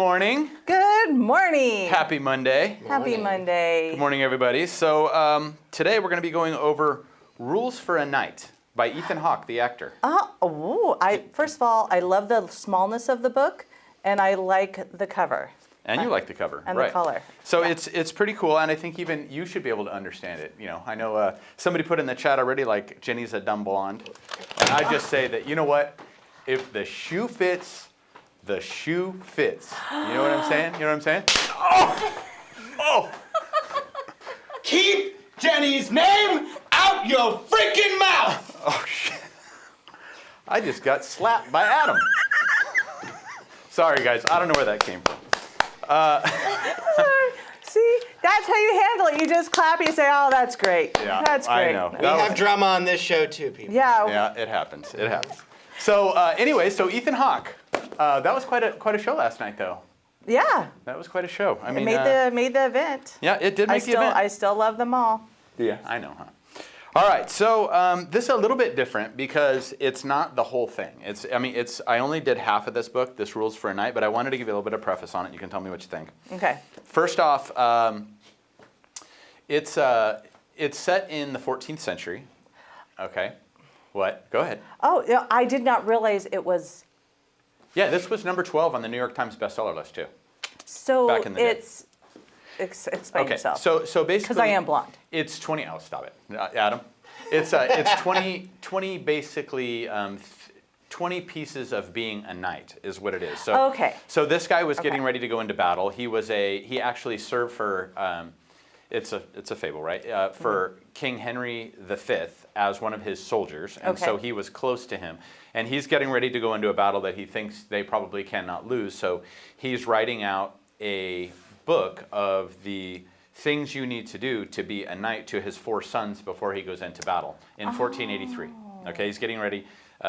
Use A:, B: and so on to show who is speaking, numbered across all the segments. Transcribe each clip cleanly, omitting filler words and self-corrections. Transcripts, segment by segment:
A: morning.
B: Good morning.
A: Happy Monday.
B: Happy Monday.
A: Good morning, everybody. So today we're going to be going over Rules for a Night by Ethan Hawke, the actor.
B: First of all, I love the smallness of the book, and I like the cover.
A: And you like the cover,
B: and
A: right?
B: The color.
A: So yeah. It's pretty cool, and I think even you should be able to understand it. You know, I know somebody put in the chat already, like Jenny's a dumb blonde, and I just say that, you know what? If the shoe fits, the shoe fits. You know what I'm saying? You know what I'm saying? Oh!
C: Keep Jenny's name out your freaking mouth!
A: Oh shit! I just got slapped by Adam. Sorry, guys. I don't know where that came from.
B: See, that's how you handle it. You just clap. You say, "Oh, that's great.
A: Yeah,
B: that's great."
A: I know.
C: We have drama on this show too, people.
B: Yeah.
A: Yeah, it happens. It happens. So anyway, so Ethan Hawke. That was quite a show last night, though.
B: Yeah.
A: That was quite a show. I mean,
B: it made the event.
A: Yeah, it did make the event.
B: I still love them all.
A: Yeah, I know, huh? All right, so this is a little bit different because it's not the whole thing. I only did half of this book, this Rules for a Night, but I wanted to give you a little bit of preface on it. You can tell me what you think.
B: Okay.
A: First off, it's set in the 14th century. Okay. What? Go ahead.
B: Oh, yeah, I did not realize it was.
A: Yeah, this was number 12 on the New York Times bestseller list too.
B: So
A: back in the day.
B: Explain yourself.
A: So basically,
B: because I am blonde.
A: It's 20. Oh, stop it, Adam. It's 20 basically 20 pieces of being a knight is what it is. So
B: okay.
A: So this guy was getting ready to go into battle. He actually served for it's a fable, right? For King Henry V as one of his soldiers, and so he was close to him. And he's getting ready to go into a battle that he thinks they probably cannot lose. So he's writing out a book of the things you need to do to be a knight to his 4 sons before he goes into battle in 1483. Okay, he's getting ready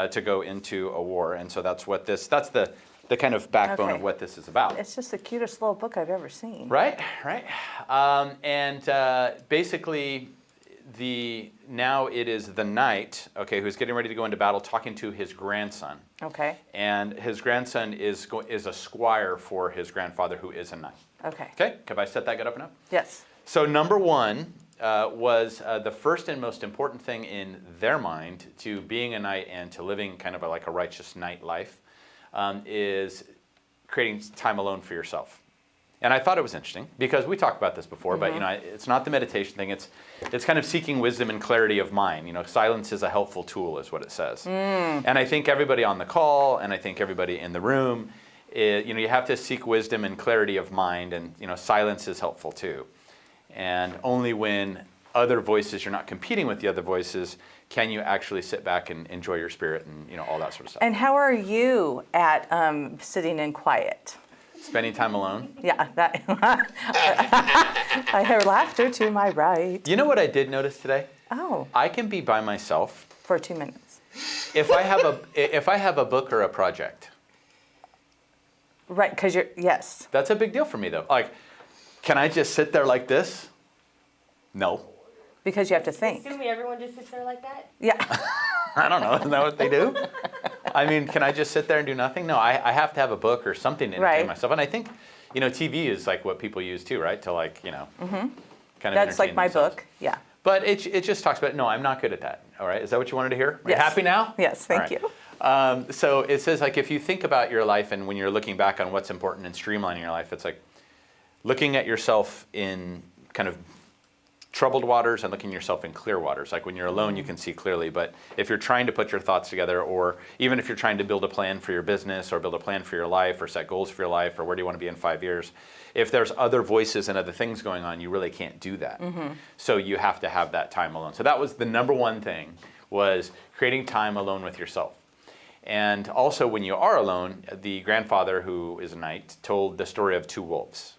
A: to go into a war, and so that's the kind of backbone of what this is about.
B: It's just the cutest little book I've ever seen.
A: Right. Basically, now it is the knight, okay, who's getting ready to go into battle, talking to his grandson.
B: Okay.
A: And his grandson is a squire for his grandfather, who is a knight.
B: Okay.
A: Okay, have I set that good up enough?
B: Yes.
A: So number 1 was the first and most important thing in their mind to being a knight and to living kind of like a righteous knight life is creating time alone for yourself. And I thought it was interesting because we talked about this before, but it's not the meditation thing. It's kind of seeking wisdom and clarity of mind. You know, silence is a helpful tool, is what it says. And I think everybody on the call, and I think everybody in the room, you have to seek wisdom and clarity of mind, and silence is helpful too. And only when other voices, you're not competing with the other voices, can you actually sit back and enjoy your spirit and all that sort of stuff.
B: And how are you at sitting in quiet?
A: Spending time alone?
B: Yeah, that. I hear laughter to my right.
A: You know what I did notice today?
B: Oh.
A: I can be by myself
B: for 2 minutes.
A: If I have a book or a project.
B: Right, because yes.
A: That's a big deal for me, though. Like, can I just sit there like this? No.
B: Because you have to think.
D: Assuming everyone just sits there like that?
B: Yeah.
A: I don't know. Isn't that what they do? I mean, can I just sit there and do nothing? No, I have to have a book or something to entertain myself. And I think, TV is like what people use too, right? To like, kind of
B: That's like my
A: themselves.
B: book, yeah.
A: But it just talks about, no, I'm not good at that. All right, is that what you wanted to hear? Are you happy now?
B: Yes, thank you.
A: So it says, like, if you think about your life and when you're looking back on what's important and streamlining your life, it's like looking at yourself in kind of troubled waters and looking at yourself in clear waters. Like when you're alone, you can see clearly. But if you're trying to put your thoughts together, or even if you're trying to build a plan for your business or build a plan for your life or set goals for your life or where do you want to be in 5 years, if there's other voices and other things going on, you really can't do that. So you have to have that time alone. So that was the number 1 thing, was creating time alone with yourself. And also when you are alone, the grandfather, who is a knight, told the story of 2 wolves.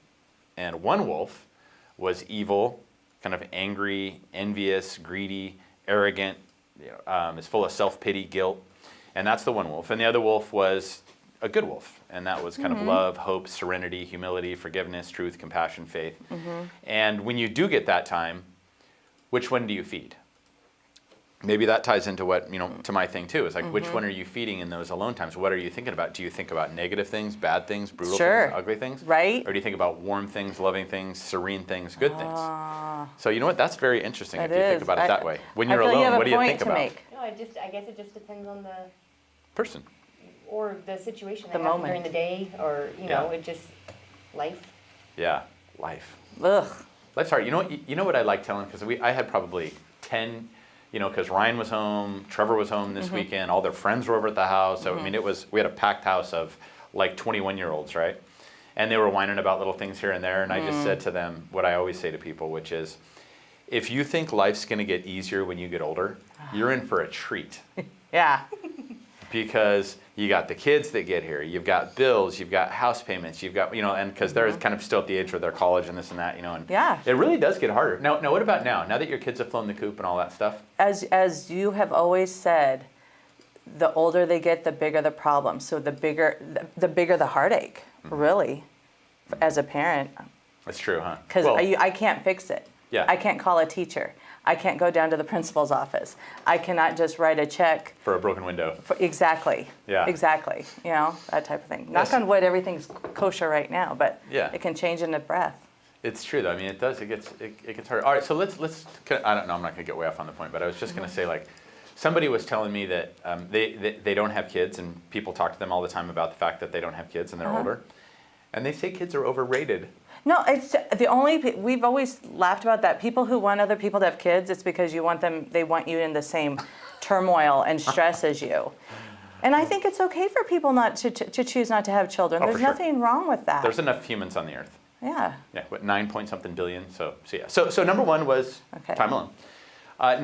A: And one wolf was evil, kind of angry, envious, greedy, arrogant, is full of self-pity, guilt. And that's the one wolf. And the other wolf was a good wolf. And that was kind of love, hope, serenity, humility, forgiveness, truth, compassion, faith. And when you do get that time, which one do you feed? maybe that ties into what, to my thing too. Is like, which one are you feeding in those alone times? What are you thinking about? Do you think about negative things, bad things, brutal
B: Sure.
A: things, ugly things?
B: Right.
A: Or do you think about warm things, loving things, serene things, good things? So you know what? That's very interesting if you think about it that way. When you're
B: I feel you
A: alone,
B: have
A: what
B: a
A: do you
B: point
A: think
B: to
A: about?
B: make.
D: No, I guess it just depends on the
A: Person.
D: or the situation
B: The
D: that happened
B: moment.
D: during the day, or
A: Yeah.
D: it just life.
A: Yeah, life.
B: Ugh.
A: Life's hard. You know what I like telling? Because I had probably 10, because Ryan was home, Trevor was home this weekend, all their friends were over at the house. So, I mean, we had a packed house of like 21-year-olds, right? And they were whining about little things here and there. And I just said to them what I always say to people, which is, if you think life's going to get easier when you get older, you're in for a treat.
B: Yeah.
A: Because you got the kids that get here, you've got bills, you've got house payments, you've got, and because they're kind of still at the age where they're college and this and that, and
B: Yeah.
A: it really does get harder. Now, what about now? Now that your kids have flown the coop and all that stuff?
B: As you have always said, the older they get, the bigger the problem. So the bigger the heartache, really, as a parent,
A: That's true, huh?
B: because
A: Well,
B: I can't fix it.
A: Yeah.
B: I can't call a teacher. I can't go down to the principal's office. I cannot just write a check.
A: for a broken window.
B: Exactly.
A: Yeah.
B: Exactly. That type of thing.
A: Yes.
B: Knock on wood, everything's kosher right now, but
A: Yeah.
B: it can change in a breath.
A: It's true though. I mean, it does. It gets harder. All right, so let's. I don't know. I'm not going to get way off on the point, but I was just going to say, like, somebody was telling me that they don't have kids, and people talk to them all the time about the fact that they don't have kids and they're older, and they say kids are overrated.
B: No, it's we've always laughed about that. People who want other people to have kids, it's because they want you in the same turmoil and stress as you. And I think it's okay for people not to choose not to have children.
A: Oh,
B: There's
A: for sure.
B: nothing wrong with that.
A: There's enough humans on the earth.
B: Yeah.
A: Yeah, what 9 point something billion. So yeah. So number one was
B: Okay.
A: time alone.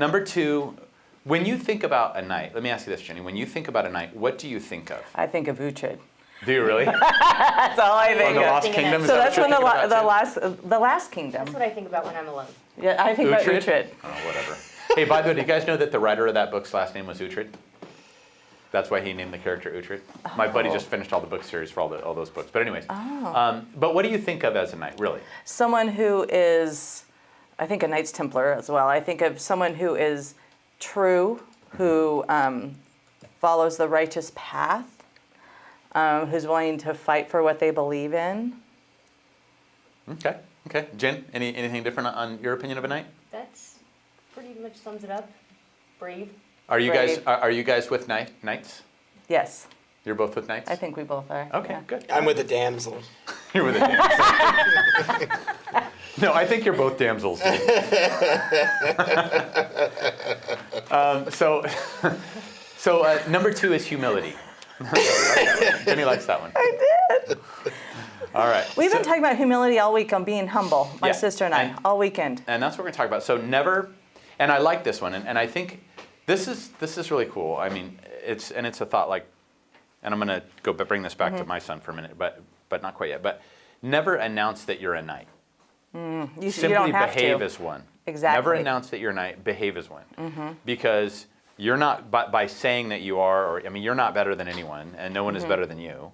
A: Number two, when you think about a night, let me ask you this, Jenny. When you think about a night, what do you think of?
B: I think of Uhtred.
A: Do you really?
B: That's all I
A: Or
B: think
A: the
B: of.
A: Lost
D: Thinking
A: Kingdom?
D: that-
A: Is
B: So
A: that
B: that's
A: what
B: when
A: you're thinking about too?
B: the last kingdom.
D: That's what I think about when I'm alone.
B: Yeah, I think about
A: Uhtred?
B: Uhtred.
A: Oh, whatever. Hey, by the way, do you guys know that the writer of that book's last name was Uhtred? That's why he named the character Uhtred. My buddy just finished all the book series for all those books. But anyways, but what do you think of as a knight, really?
B: Someone who is, I think, a Knights Templar as well. I think of someone who is true, who follows the righteous path, who's willing to fight for what they believe in.
A: Okay. Jen, anything different on your opinion of a knight?
D: That's pretty much sums it up. Brave.
A: Are you
B: Brave.
A: guys with knights?
B: Yes,
A: You're both with knights?
B: I think we both are.
A: Okay,
B: yeah.
A: good.
C: I'm with the damsels.
A: You're with a damsel. No, I think you're both damsels. Dude. So number two is humility. Jenny likes that one.
B: I did.
A: All right.
B: We've
A: so-
B: been talking about humility all week on being humble, my
A: Yeah,
B: sister and I,
A: and-
B: all weekend.
A: And that's what we're going to talk about. So never, and I like this one, and I think this is really cool. I mean, it's a thought like, and I'm going to go bring this back to my son for a minute, but not quite yet. But never announce that you're a knight.
B: You
A: Simply
B: don't have
A: behave
B: to.
A: as one.
B: Exactly.
A: Never announce that you're a knight. Behave as one. Because you're not by saying that you are, or I mean, you're not better than anyone, and no one is better than you.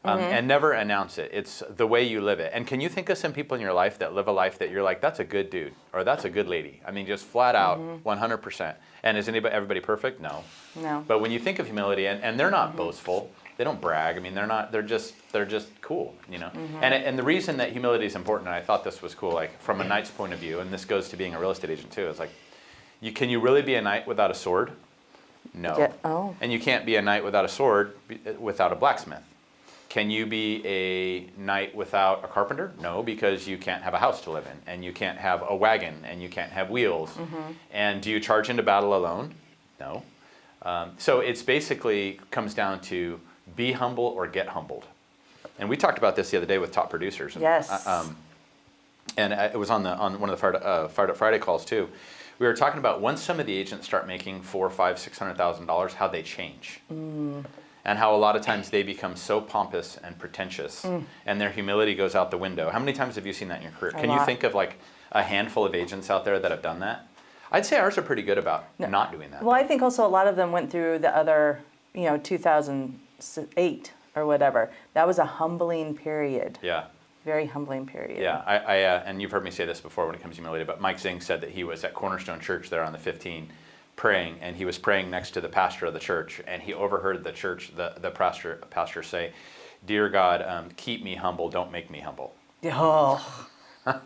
A: And never announce it. It's the way you live it. And can you think of some people in your life that live a life that you're like, that's a good dude, or that's a good lady? I mean, just flat out, 100%. And is everybody perfect? No.
B: No.
A: But when you think of humility, and they're not boastful, they don't brag. I mean, they're just cool, And the reason that humility is important, and I thought this was cool, like from a knight's point of view, and this goes to being a real estate agent too. It's like, can you really be a knight without a sword? No.
B: Yeah, oh.
A: And you can't be a knight without a sword without a blacksmith. Can you be a knight without a carpenter? No, because you can't have a house to live in, and you can't have a wagon, and you can't have wheels. And do you charge into battle alone? No. So it's basically comes down to be humble or get humbled. And we talked about this the other day with top producers.
B: Yes.
A: And it was on one of the Fired Up Friday calls too. We were talking about once some of the agents start making $400,000, $500,000, $600,000, how they change. And how a lot of times they become so pompous and pretentious, and their humility goes out the window. How many times have you seen that in your career?
B: A
A: Can you
B: lot.
A: think of like a handful of agents out there that have done that? I'd say ours are pretty good about not doing that.
B: Well, I think also a lot of them went through the other, 2008 or whatever. That was a humbling period.
A: Yeah.
B: Very humbling period.
A: Yeah, I and you've heard me say this before when it comes to humility, but Mike Zing said that he was at Cornerstone Church there on the 15, praying, and he was praying next to the pastor of the church, and he overheard the church, the pastor say, "Dear God, keep me humble, don't make me humble."
B: Oh,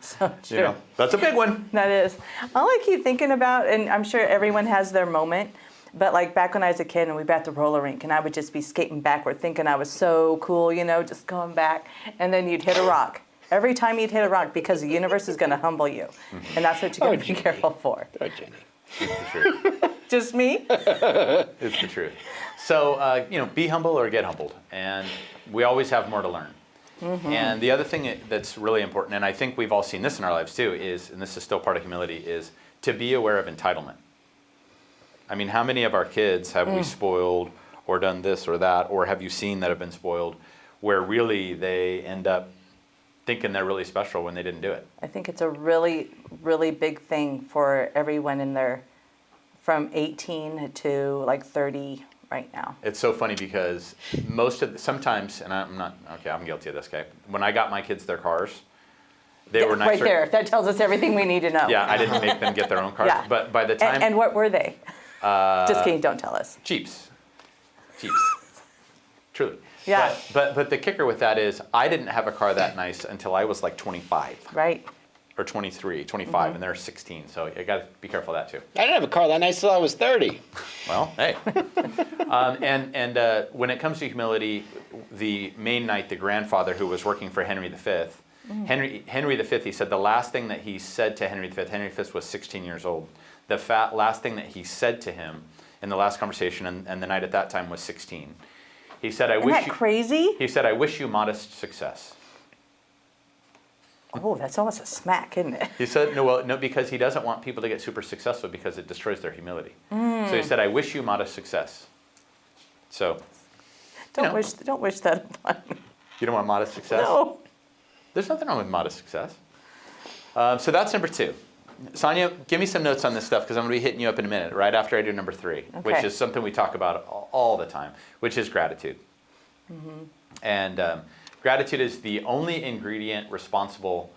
B: so true.
A: You know, that's a big one.
B: That is. All I keep thinking about, and I'm sure everyone has their moment, but like back when I was a kid and we'd be at the roller rink and I would just be skating backward thinking I was so cool, you know, just going back. And then you'd hit a rock. Every time you'd hit a rock because the universe is going to humble you. And that's what you got to be
C: Jenny.
B: careful for.
C: Oh, Jenny.
A: It's the truth.
B: Just me?
A: It's the truth. So, you know, be humble or get humbled. And we always have more to learn. And the other thing that's really important, and I think we've all seen this in our lives too, is, and this is still part of humility, is to be aware of entitlement. I mean, how many of our kids have we spoiled or done this or that, or have you seen that have been spoiled, where really they end up thinking they're really special when they didn't do it?
B: I think it's a really, really big thing for everyone in their, from 18 to like 30 right now.
A: It's so funny because sometimes, and I'm guilty of this, okay? When I got my kids their cars, they were nicer.
B: Right there. That tells us everything we need to know.
A: Yeah, I didn't make them get their own cars,
B: Yeah.
A: but by the time...
B: And what were they? Just kidding, don't tell us.
A: Jeeps. Truly.
B: Yeah.
A: But the kicker with that is I didn't have a car that nice until I was like 25
B: Right.
A: or 23, 25, and they're 16. So you got to be careful of that too.
C: I didn't have a car that nice till I was 30.
A: Well, hey. When it comes to humility, the main knight, the grandfather who was working for Henry V, Henry V, he said the last thing that he said to Henry V, Henry V was 16 years old. The last thing that he said to him in the last conversation, and the knight at that time was 16. He said,
B: Isn't that crazy?
A: He said, "I wish you modest success."
B: Oh, that's almost a smack, isn't it?
A: He said, no, because he doesn't want people to get super successful because it destroys their humility. So he said, "I wish you modest success." So,
B: Don't wish that upon me.
A: you don't want modest success?
B: No.
A: There's nothing wrong with modest success. So that's number 2. Sonia, give me some notes on this stuff because I'm going to be hitting you up in a minute, right after I do number 3, which
B: Okay.
A: is something we talk about all the time, which is gratitude. And gratitude is the only ingredient responsible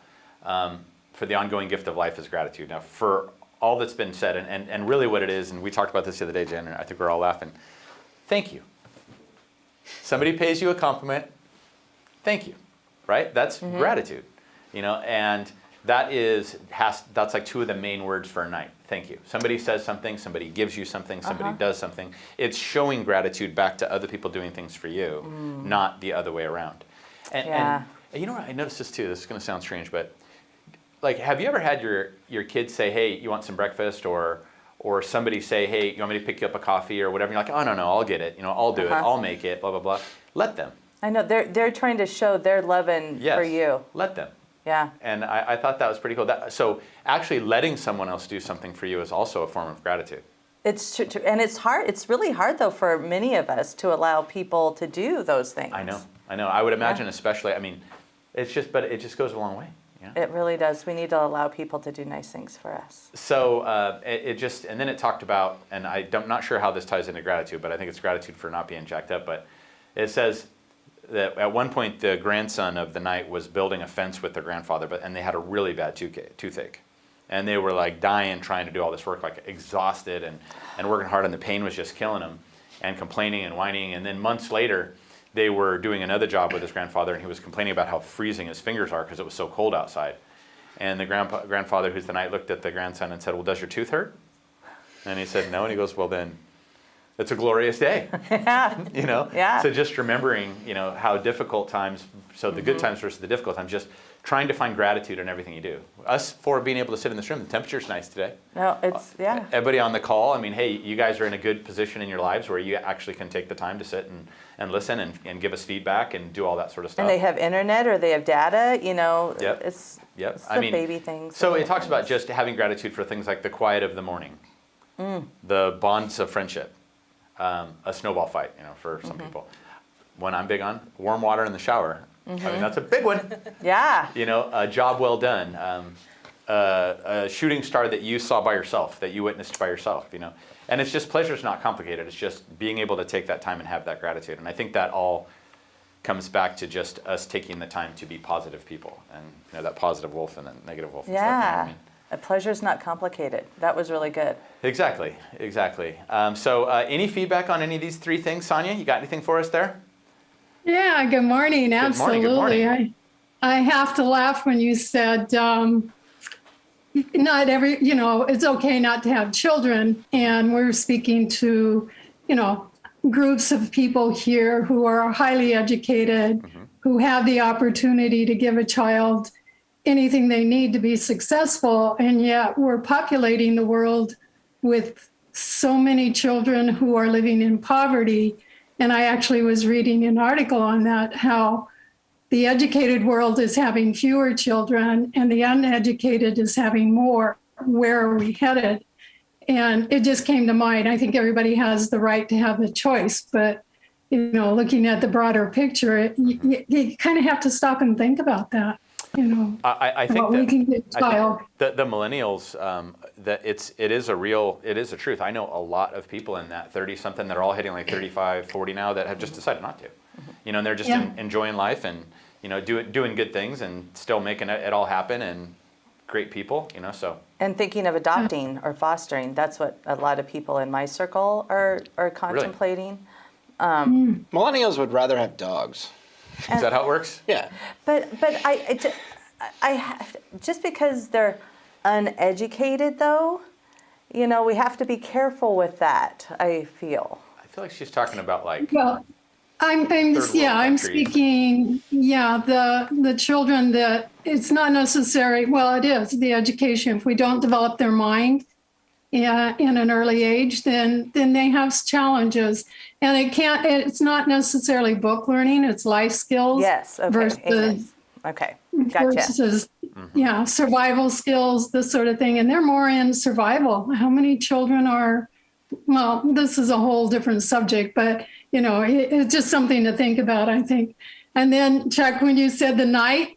A: for the ongoing gift of life is gratitude. Now, for all that's been said, and really what it is, and we talked about this the other day, Jen, and I think we're all laughing. Thank you. Somebody pays you a compliment, thank you, right? That's gratitude, you know, and that's like 2 of the main words for a knight. Thank you. Somebody says something, somebody gives you something, somebody does something. It's showing gratitude back to other people doing things for you, not the other way around. And you know what, I noticed this too, this is gonna sound strange, but like, have you ever had your kids say, "Hey, you want some breakfast?" Or somebody say, "Hey, you want me to pick you up a coffee?" or whatever, and you're like, "Oh, no, I'll get it, you know, I'll do it, I'll make it, blah, blah, blah." Let them.
B: I know, they're trying to show their loving
A: Yes.
B: for you.
A: Let them.
B: Yeah.
A: And I thought that was pretty cool. So actually letting someone else do something for you is also a form of gratitude.
B: It's true, and it's hard. It's really hard though for many of us to allow people to do those things.
A: I know. I would imagine especially, I mean, but it just goes a long way. You know?
B: It really does. We need to allow people to do nice things for us.
A: So and then it talked about, and I'm not sure how this ties into gratitude, but I think it's gratitude for not being jacked up, but it says that at one point the grandson of the knight was building a fence with their grandfather, and they had a really bad toothache. And they were like dying trying to do all this work, like exhausted and working hard, and the pain was just killing them, and complaining and whining. And then months later, they were doing another job with his grandfather, and he was complaining about how freezing his fingers are because it was so cold outside. And the grandfather, who's the knight, looked at the grandson and said, "Well, does your tooth hurt?" And he said, "No." And he goes, "Well, then it's a glorious day." You know?
B: Yeah.
A: So just remembering, you know, how difficult times, so the good times versus the difficult times, just trying to find gratitude in everything you do. Us for being able to sit in this room, the temperature's nice today.
B: No, it's, yeah.
A: Everybody on the call, I mean, hey, you guys are in a good position in your lives where you actually can take the time to sit and listen and give us feedback and do all that sort of stuff.
B: And they have internet or they have data, you know,
A: Yep.
B: it's
A: Yep.
B: the baby things.
A: So it talks about just having gratitude for things like the quiet of the morning, the bonds of friendship, a snowball fight, you know, for some people. One I'm big on, warm water in the shower. I mean, that's a big one.
B: Yeah.
A: You know, a job well done, a shooting star that you saw by yourself, that you witnessed by yourself, you know. And it's just, pleasure's not complicated. It's just being able to take that time and have that gratitude. And I think that all comes back to just us taking the time to be positive people, and, you know, that positive wolf and that negative wolf and stuff. You know what I
B: Yeah.
A: mean?
B: Pleasure's not complicated. That was really good.
A: Exactly. So any feedback on any of these three things, Sonia? You got anything for us there?
E: Yeah, good morning. Absolutely.
A: Good morning.
E: I have to laugh when you said not every, it's okay not to have children. And we're speaking to, groups of people here who are highly educated, who have the opportunity to give a child anything they need to be successful. And yet we're populating the world with so many children who are living in poverty. And I actually was reading an article on that, how the educated world is having fewer children and the uneducated is having more. Where are we headed? And it just came to mind. I think everybody has the right to have the choice, but looking at the broader picture, you kind of have to stop and think about that.
A: I think
E: what we can get a child.
A: The millennials, that it is a truth. I know a lot of people in that 30-something that are all hitting like 35, 40 now that have just decided not to. And they're just enjoying life and doing good things and still making it all happen and great people. So.
B: And thinking of adopting or fostering, that's what a lot of people in my circle are contemplating.
C: Millennials would rather have dogs.
A: Is that how it works?
C: Yeah.
B: But I just because they're uneducated, though, we have to be careful with that. I feel
A: like she's talking about like.
E: Well, I'm speaking, the children that it's not necessary. Well, it is the education. If we don't develop their mind in an early age, then they have challenges. And it's not necessarily book learning, it's life skills.
B: Yes, okay.
E: Versus,
B: okay, gotcha.
E: Versus, survival skills, this sort of thing. And they're more in survival. How many children are, well, this is a whole different subject, but, it's just something to think about, I think. And then, Chuck, when you said the night,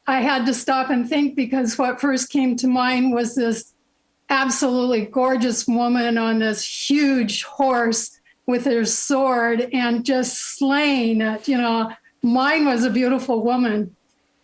E: I had to stop and think because what first came to mind was this absolutely gorgeous woman on this huge horse with her sword and just slaying it. Mine was a beautiful woman.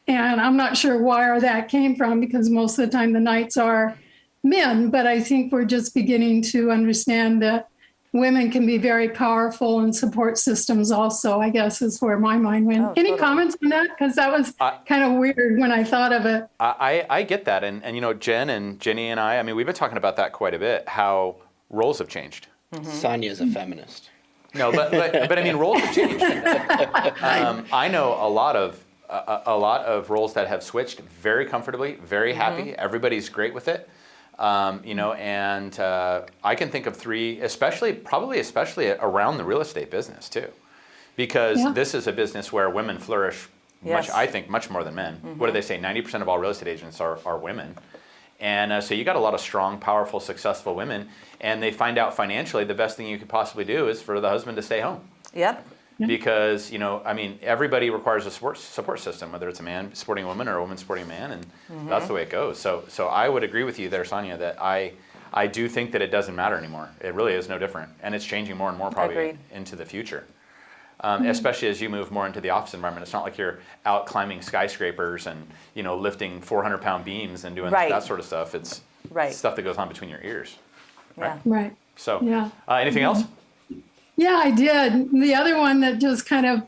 E: And I'm not sure where that came from because most of the time the knights are men, but I think we're just beginning to understand that women can be very powerful and support systems also, I guess is where my mind went. Any comments on that? Because that was kind of weird when I thought of it.
A: I get that. And Jen and Jenny and I we've been talking about that quite a bit, how roles have changed.
C: Sonia's a feminist.
A: No, but I mean, roles have changed. I know a lot of roles that have switched very comfortably, very happy. Everybody's great with it. And I can think of three, especially around the real estate business too, because this is a business where women flourish much more than men. What do they say? 90% of all real estate agents are women. And so you got a lot of strong, powerful, successful women, and they find out financially the best thing you could possibly do is for the husband to stay home.
B: Yep.
A: Because, everybody requires a support system, whether it's a man supporting a woman or a woman supporting a man, and that's the way it goes. So I would agree with you there, Sonia, that I do think that it doesn't matter anymore. It really is no different, and it's changing more and more probably into the future. Especially as you move more into the office environment. It's not like you're out climbing skyscrapers and, lifting 400-pound beams and doing that sort of stuff. It's stuff that goes on between your ears. Right?
E: Right.
A: So, anything else?
E: Yeah, I did. The other one that just kind of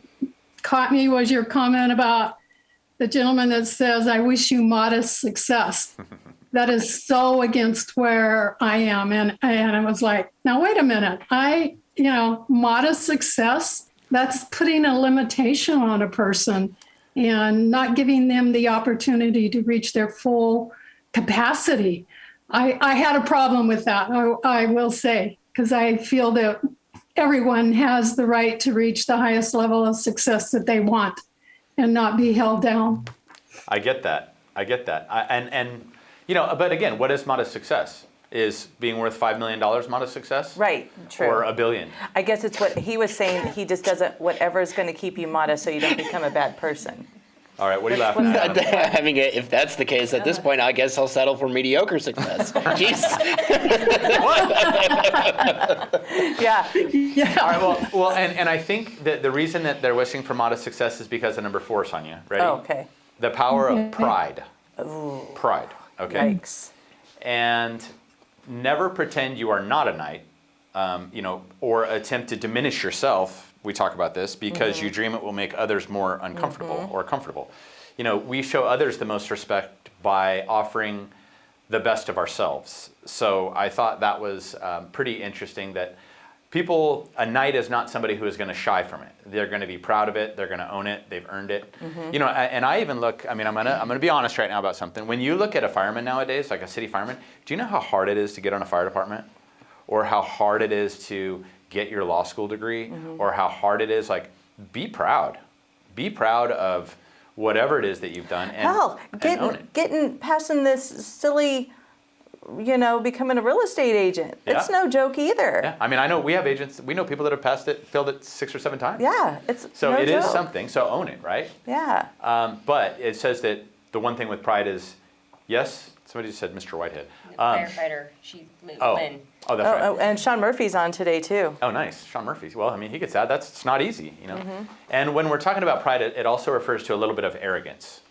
E: caught me was your comment about the gentleman that says, I wish you modest success. That is so against where I am. And I was like, now, wait a minute. Modest success, that's putting a limitation on a person and not giving them the opportunity to reach their full capacity. I had a problem with that, I will say, because I feel that everyone has the right to reach the highest level of success that they want and not be held down.
A: I get that. But again, what is modest success? Is being worth $5 million modest success? Right, true. Or $1 billion?
B: I guess it's what he was saying. He just doesn't, whatever is going to keep you modest so you don't become a bad person.
A: All right, what are you laughing at?
C: I mean, if that's the case, at this point, I guess I'll settle for mediocre success. Jeez.
B: Yeah.
A: All right, well, and I think that the reason that they're wishing for modest success is because of number 4, Sonia. Ready?
B: Oh, okay.
A: The power of pride.
B: Ooh.
A: Pride. Okay.
B: Yikes.
A: And never pretend you are not a knight, or attempt to diminish yourself. We talk about this because you dream it will make others more uncomfortable or comfortable. We show others the most respect by offering the best of ourselves. So I thought that was pretty interesting that a knight is not somebody who is going to shy from it. They're going to be proud of it. They're going to own it. They've earned it. And I even look, I'm going to be honest right now about something. When you look at a fireman nowadays, like a city fireman, do you know how hard it is to get on a fire department? Or how hard it is to get your law school degree? Or how hard it is, be proud. Be proud of whatever it is that you've done and own it.
B: Passing this silly, becoming a real estate agent. It's no joke either.
A: Yeah, I know we have agents, we know people that have passed it, failed it 6 or 7 times.
B: Yeah, it's
A: So
B: no
A: it is
B: joke.
A: something, so own it, right?
B: Yeah.
A: But it says that the one thing with pride is, yes, somebody just said Mr. Whitehead.
D: Firefighter, she
A: Oh,
D: Lynn.
A: oh, that's right.
B: Oh, and Sean Murphy's on today too.
A: Oh, nice. Sean Murphy. Well, he gets that. It's not easy, And when we're talking about pride, it also refers to a little bit of arrogance.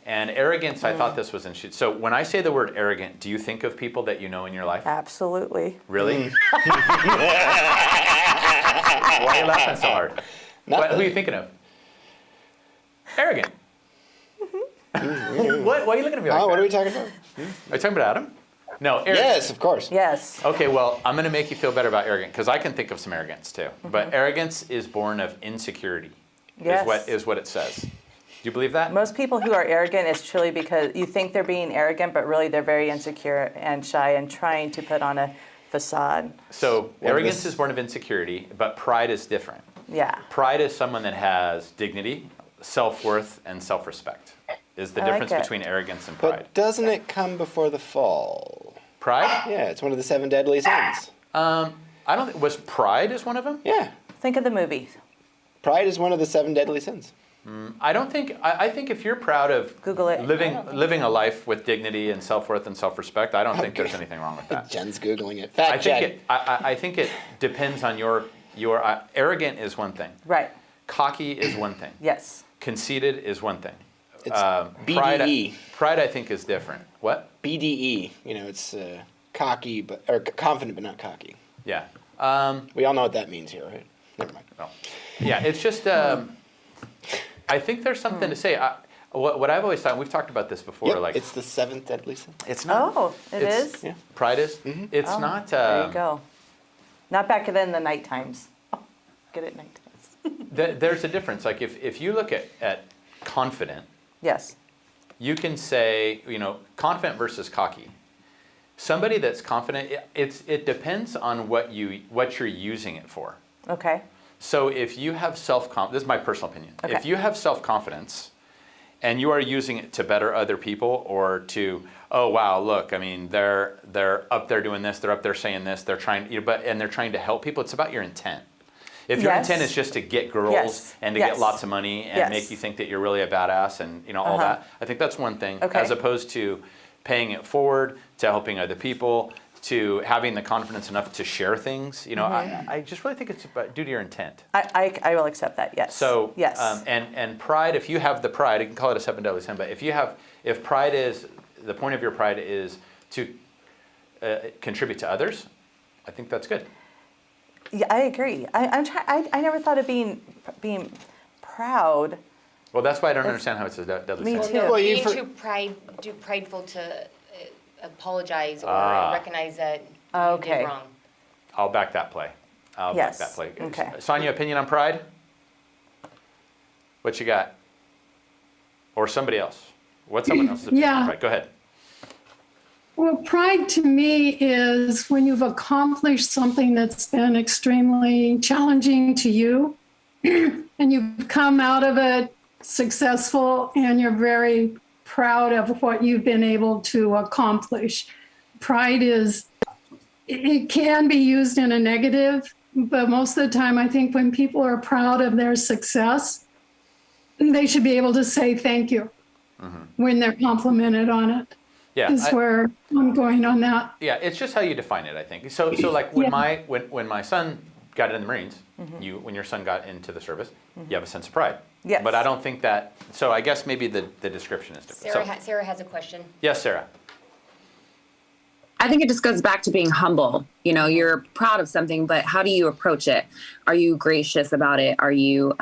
A: And arrogance, I thought this was interesting. So when I say the word arrogant, do you think of people that you know in your life?
B: Absolutely.
A: Really? Why are you laughing so hard? Who are you thinking of? Arrogant. What? Why are you looking at me like that?
C: What are we talking about?
A: Are you talking about Adam? No, arrogant.
C: Yes, of course.
B: Yes.
A: Okay, well, I'm going to make you feel better about arrogant because I can think of some arrogance too. But arrogance is born of insecurity.
B: Yes.
A: Is what it says. Do you believe that?
B: Most people who are arrogant is truly because you think they're being arrogant, but really they're very insecure and shy and trying to put on a facade.
A: So arrogance is born of insecurity, but pride is different.
B: Yeah.
A: Pride is someone that has dignity, self-worth, and self-respect. Is the
B: I like
A: difference
B: it.
A: between arrogance and pride.
C: But doesn't it come before the fall?
A: Pride?
C: Yeah, it's one of the 7 deadly sins.
A: I don't think, was pride is one of them?
C: Yeah.
B: Think of the movie.
C: Pride is one of the 7 deadly sins.
A: I don't think, I think if you're proud of
B: Google it.
A: living a life with dignity and self-worth and self-respect, I don't think there's anything wrong with that.
C: Jen's Googling it.
A: I
C: Fact check.
A: think I think it depends on your arrogant is one thing.
B: Right.
A: Cocky is one thing.
B: Yes.
A: Conceited is one thing.
C: It's
A: Pride,
C: BDE.
A: pride, I think, is different. What?
C: BDE. It's cocky, or confident but not cocky.
A: Yeah.
C: We all know what that means here, right? Never mind.
A: No. Yeah, it's just, I think there's something to say. What I've always thought, we've talked about this before,
C: Yep, it's the 7th deadly sin.
A: it's not.
B: Oh, it
A: it's-
B: is?
C: Yeah.
A: Pride is?
C: Mm-hmm.
A: It's
B: Oh,
A: not.
B: there you go. Not back then, the night times. Oh, good at night times.
A: There's a difference. Like if you look at confident,
B: Yes.
A: you can say, confident versus cocky. Somebody that's confident, it depends on what you're using it for.
B: Okay.
A: So if you have self-confidence, this is my personal opinion.
B: Okay.
A: If you have self-confidence and you are using it to better other people or to, oh wow, look, they're up there doing this, they're up there saying this, they're trying, and they're trying to help people. It's about your intent. If your
B: Yes.
A: intent is just to get girls
B: Yes.
A: and to
B: Yes.
A: get lots of money and
B: Yes.
A: make you think that you're really a badass and all that, I think that's one thing.
B: Okay.
A: As opposed to paying it forward, to helping other people, to having the confidence enough to share things. I just really think it's about due to your intent.
B: I will accept that, yes.
A: So
B: yes.
A: And pride, if you have the pride, you can call it a 7 deadly sin. But if pride is the point of your pride is to contribute to others, I think that's good.
B: Yeah, I agree. I never thought of being proud.
A: Well, that's why I don't understand how it's a deadly
B: Me
A: sin.
B: too.
C: Well,
D: Being
C: you
D: too prideful to apologize or
A: Ah.
D: recognize that you
B: Okay.
D: did wrong.
A: I'll back that play.
B: Yes.
A: Back that play.
B: Okay.
A: Sonia, opinion on pride? What you got? Or somebody else? What's someone else's opinion on
E: Yeah.
A: pride? Go ahead.
E: Well, pride to me is when you've accomplished something that's been extremely challenging to you and you've come out of it successful and you're very proud of what you've been able to accomplish. Pride it can be used in a negative, but most of the time I think when people are proud of their success, they should be able to say thank you when they're complimented on it.
A: Yeah.
E: Is where I'm going on that.
A: Yeah, it's just how you define it, I think. So like when my son got in the Marines, when your son got into the service, you have a sense of pride.
B: Yes.
A: But I don't think that. So I guess maybe the description is different.
D: Sarah has a question.
A: Yes, Sarah.
F: I think it just goes back to being humble. You know, you're proud of something, but how do you approach it? Are you gracious about it? Are you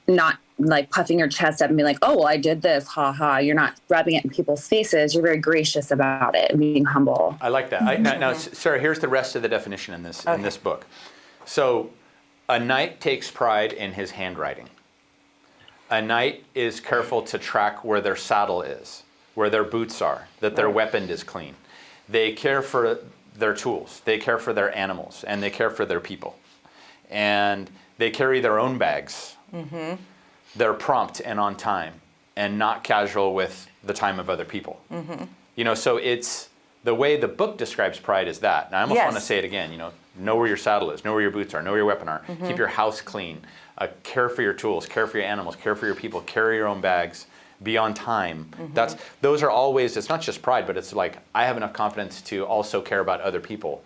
F: not like puffing your chest up and being like, oh, well, I did this, ha ha. You're not rubbing it in people's faces. You're very gracious about it and being humble.
A: I like that. Now, Sarah, here's the rest of the definition in this book. So, a knight takes pride in his handwriting. A knight is careful to track where their saddle is, where their boots are, that their weapon is clean. They care for their tools, they care for their animals, and they care for their people. And they carry their own bags. Mm-hmm. They're prompt and on time and not casual with the time of other people. Mm-hmm. You know, so it's the way the book describes pride is that. And I almost want to say it again, you know where your saddle is, know where your boots are, know where your weapon are, keep your house clean, care for your tools, care for your animals, care for your people, carry your own bags, be on time. Those are all ways, it's not just pride, but it's like, I have enough confidence to also care about other people.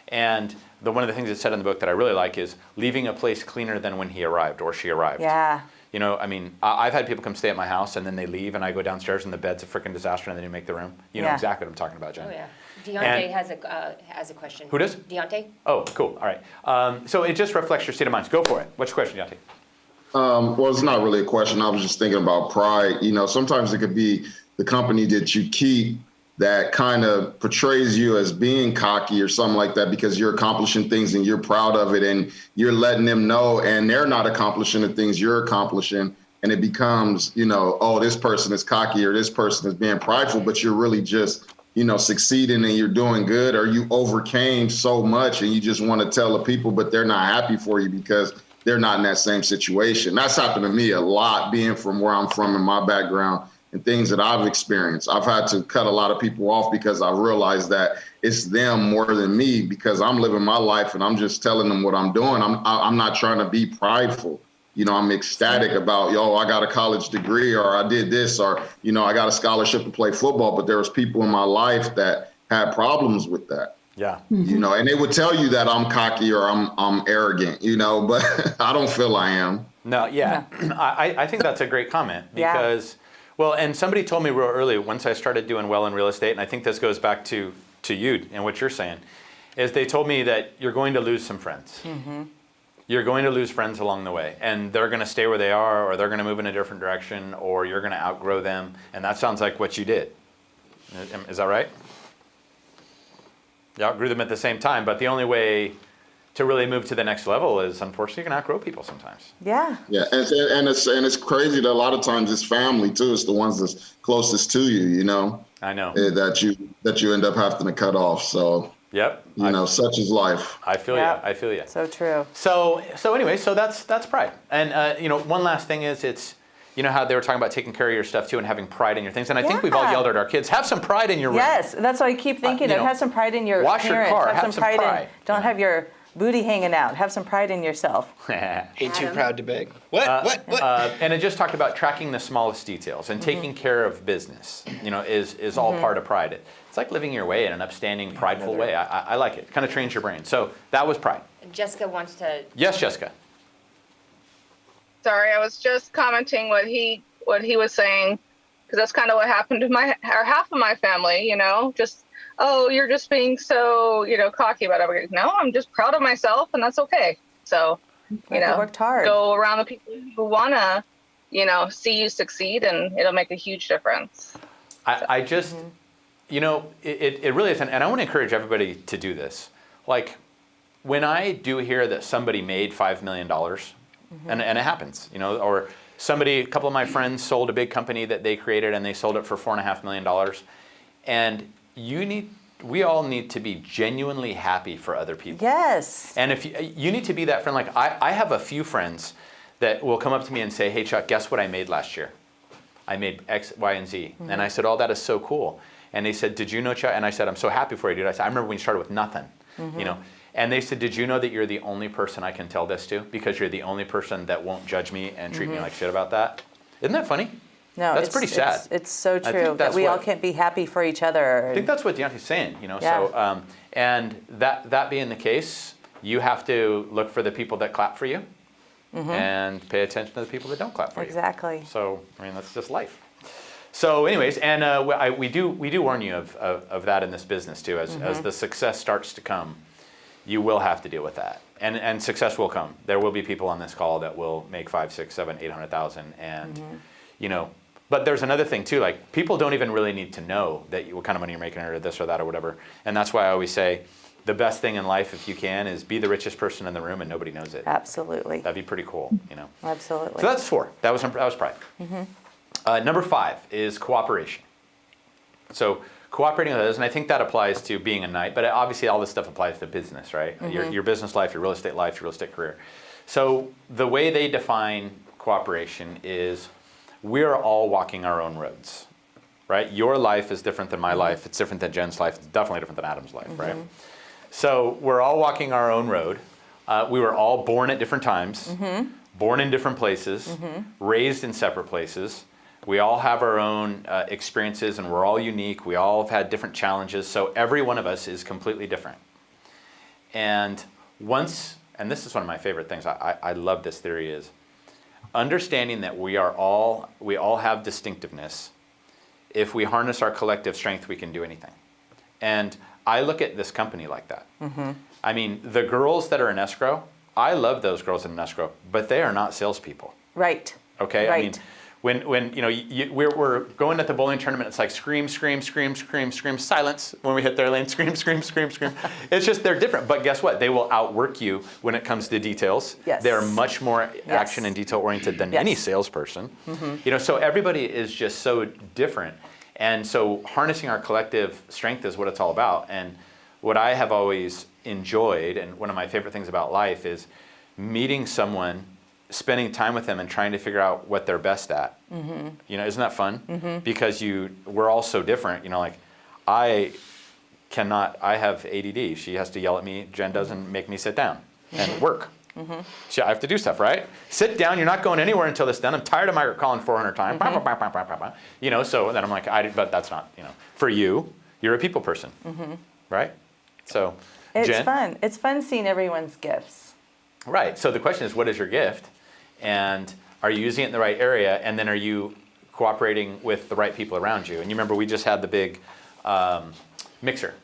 A: And one of the things that's said in the book that I really like is leaving a place cleaner than when he arrived or she arrived.
B: Yeah.
A: You know, I mean, I've had people come stay at my house and then they leave and I go downstairs and the bed's a freaking disaster and then you make the room. You know exactly what I'm talking about, Jen.
D: Oh, yeah. Deontay has a question.
A: Who does?
D: Deontay?
A: Oh, cool. All right. So it just reflects your state of mind. Go for it. What's your question, Deontay?
G: Well, it's not really a question. I was just thinking about pride. You know, sometimes it could be the company that you keep that kind of portrays you as being cocky or something like that because you're accomplishing things and you're proud of it and you're letting them know and they're not accomplishing the things you're accomplishing. And it becomes, you know, oh, this person is cocky or this person is being prideful, but you're really just, you know, succeeding and you're doing good, or you overcame so much and you just want to tell the people, but they're not happy for you because they're not in that same situation. That's happened to me a lot, being from where I'm from in my background and things that I've experienced. I've had to cut a lot of people off because I realized that it's them more than me because I'm living my life and I'm just telling them what I'm doing. I'm not trying to be prideful. You know, I'm ecstatic about, I got a college degree or I did this or, you know, I got a scholarship to play football, but there was people in my life that had problems with that.
A: Yeah.
G: You know, and they would tell you that I'm cocky or I'm arrogant, you know, but I don't feel I am.
A: No, yeah. I think that's a great comment because, well, and somebody told me real early once I started doing well in real estate, and I think this goes back to you and what you're saying, is they told me that you're going to lose some friends. Mm-hmm. You're going to lose friends along the way, and they're going to stay where they are, or they're going to move in a different direction, or you're going to outgrow them, and that sounds like what you did. Is that right? You outgrew them at the same time, but the only way to really move to the next level is, unfortunately, you're going to outgrow people sometimes.
B: Yeah.
G: Yeah, and it's crazy that a lot of times it's family too. It's the ones that's closest to you, you know.
A: I know.
G: That you end up having to cut off. So.
A: Yep.
G: You know, such is life.
A: I feel you. I feel you.
B: So true.
A: So anyway, so that's pride. And you know, one last thing is it's, you know how they were talking about taking care of your stuff too and having pride in your things. And I think we've all yelled at our kids, have some pride in your room.
B: Yes, that's what I keep thinking of. Have some pride in your
A: wash
B: parents.
A: your car.
B: Have some pride. Don't have your booty hanging out. Have some pride in yourself.
C: Ain't too proud to beg. What?
A: And it just talked about tracking the smallest details and taking care of business, you know, is all part of pride. It's like living your way in an upstanding, prideful way. I like it. It kind of trains your brain. So that was pride.
D: Jessica wants to.
A: Yes, Jessica.
H: Sorry, I was just commenting what he was saying, because that's kind of what happened to half of my family, you know, just, oh, you're just being so, you know, cocky about everything. No, I'm just proud of myself and that's okay. So, you know,
B: worked hard.
H: Go around the people who want to, you know, see you succeed and it'll make a huge difference.
A: I just, you know, it really is. And I want to encourage everybody to do this. Like when I do hear that somebody made $5 million, and it happens, you know, or a couple of my friends sold a big company that they created and they sold it for $4.5 million. And we all need to be genuinely happy for other people.
B: Yes.
A: And if you need to be that friend, like I have a few friends that will come up to me and say, hey Chuck, guess what I made last year? I made X, Y, and Z. And I said, oh, that is so cool. And they said, did you know, Chuck? And I said, I'm so happy for you, dude. I said, I remember when you started with nothing, you know. And they said, did you know that you're the only person I can tell this to? Because you're the only person that won't judge me and treat me like shit about that. Isn't that funny?
B: No,
A: that's pretty sad.
B: It's so true that we all can't be happy for each other.
A: I think that's what Deontay's saying, you know.
B: Yeah.
A: So, and that being the case, you have to look for the people that clap for you and pay attention to the people that don't clap for you.
B: Exactly.
A: So, I mean, that's just life. So anyways, and we do warn you of that in this business too. As the success starts to come, you will have to deal with that. And success will come. There will be people on this call that will make 5, 6, 7, 800,000, and you know. But there's another thing too. Like, people don't even really need to know that what kind of money you're making, or this or that or whatever. And that's why I always say, the best thing in life, if you can, is be the richest person in the room and nobody knows it.
B: Absolutely.
A: That'd be pretty cool, you know.
B: Absolutely.
A: So that's 4. That was pride. Number 5 is cooperation. So cooperating with others, and I think that applies to being a knight, but obviously all this stuff applies to business, right? Your business life, your real estate life, your real estate career. So the way they define cooperation is, we're all walking our own roads, right? Your life is different than my life. It's different than Jen's life. It's definitely different than Adam's life, right? So we're all walking our own road. We were all born at different times, born in different places, raised in separate places. We all have our own experiences, and we're all unique. We all have had different challenges. So every one of us is completely different. And this is one of my favorite things, I love this theory, is understanding that we all have distinctiveness. If we harness our collective strength, we can do anything. And I look at this company like that. I mean, the girls that are in escrow, I love those girls in escrow, but they are not salespeople.
B: Right.
A: Okay.
B: Right.
A: I mean, when you know, we're going at the bowling tournament, it's like scream, scream, scream, scream, scream, silence when we hit their lane, scream, scream, scream, scream. It's just, they're different. But guess what? They will outwork you when it comes to details.
B: Yes.
A: They're much more action and detail oriented than any salesperson. You know, so everybody is just so different. And so harnessing our collective strength is what it's all about. And what I have always enjoyed, and one of my favorite things about life, is meeting someone, spending time with them, and trying to figure out what they're best at. You know, isn't that fun? Because we're all so different. You know, like, I have ADD. She has to yell at me. Jen doesn't make me sit down and work. So I have to do stuff, right? Sit down. You're not going anywhere until this is done. I'm tired of Margaret calling 400 times. You know, so then I'm like, but that's not, you know, for you, you're a people person, right? So,
B: It's
A: Jen?
B: fun. It's fun seeing everyone's gifts.
A: Right. So the question is, what is your gift? And are you using it in the right area? And then are you cooperating with the right people around you? And you remember we just had the big mixer.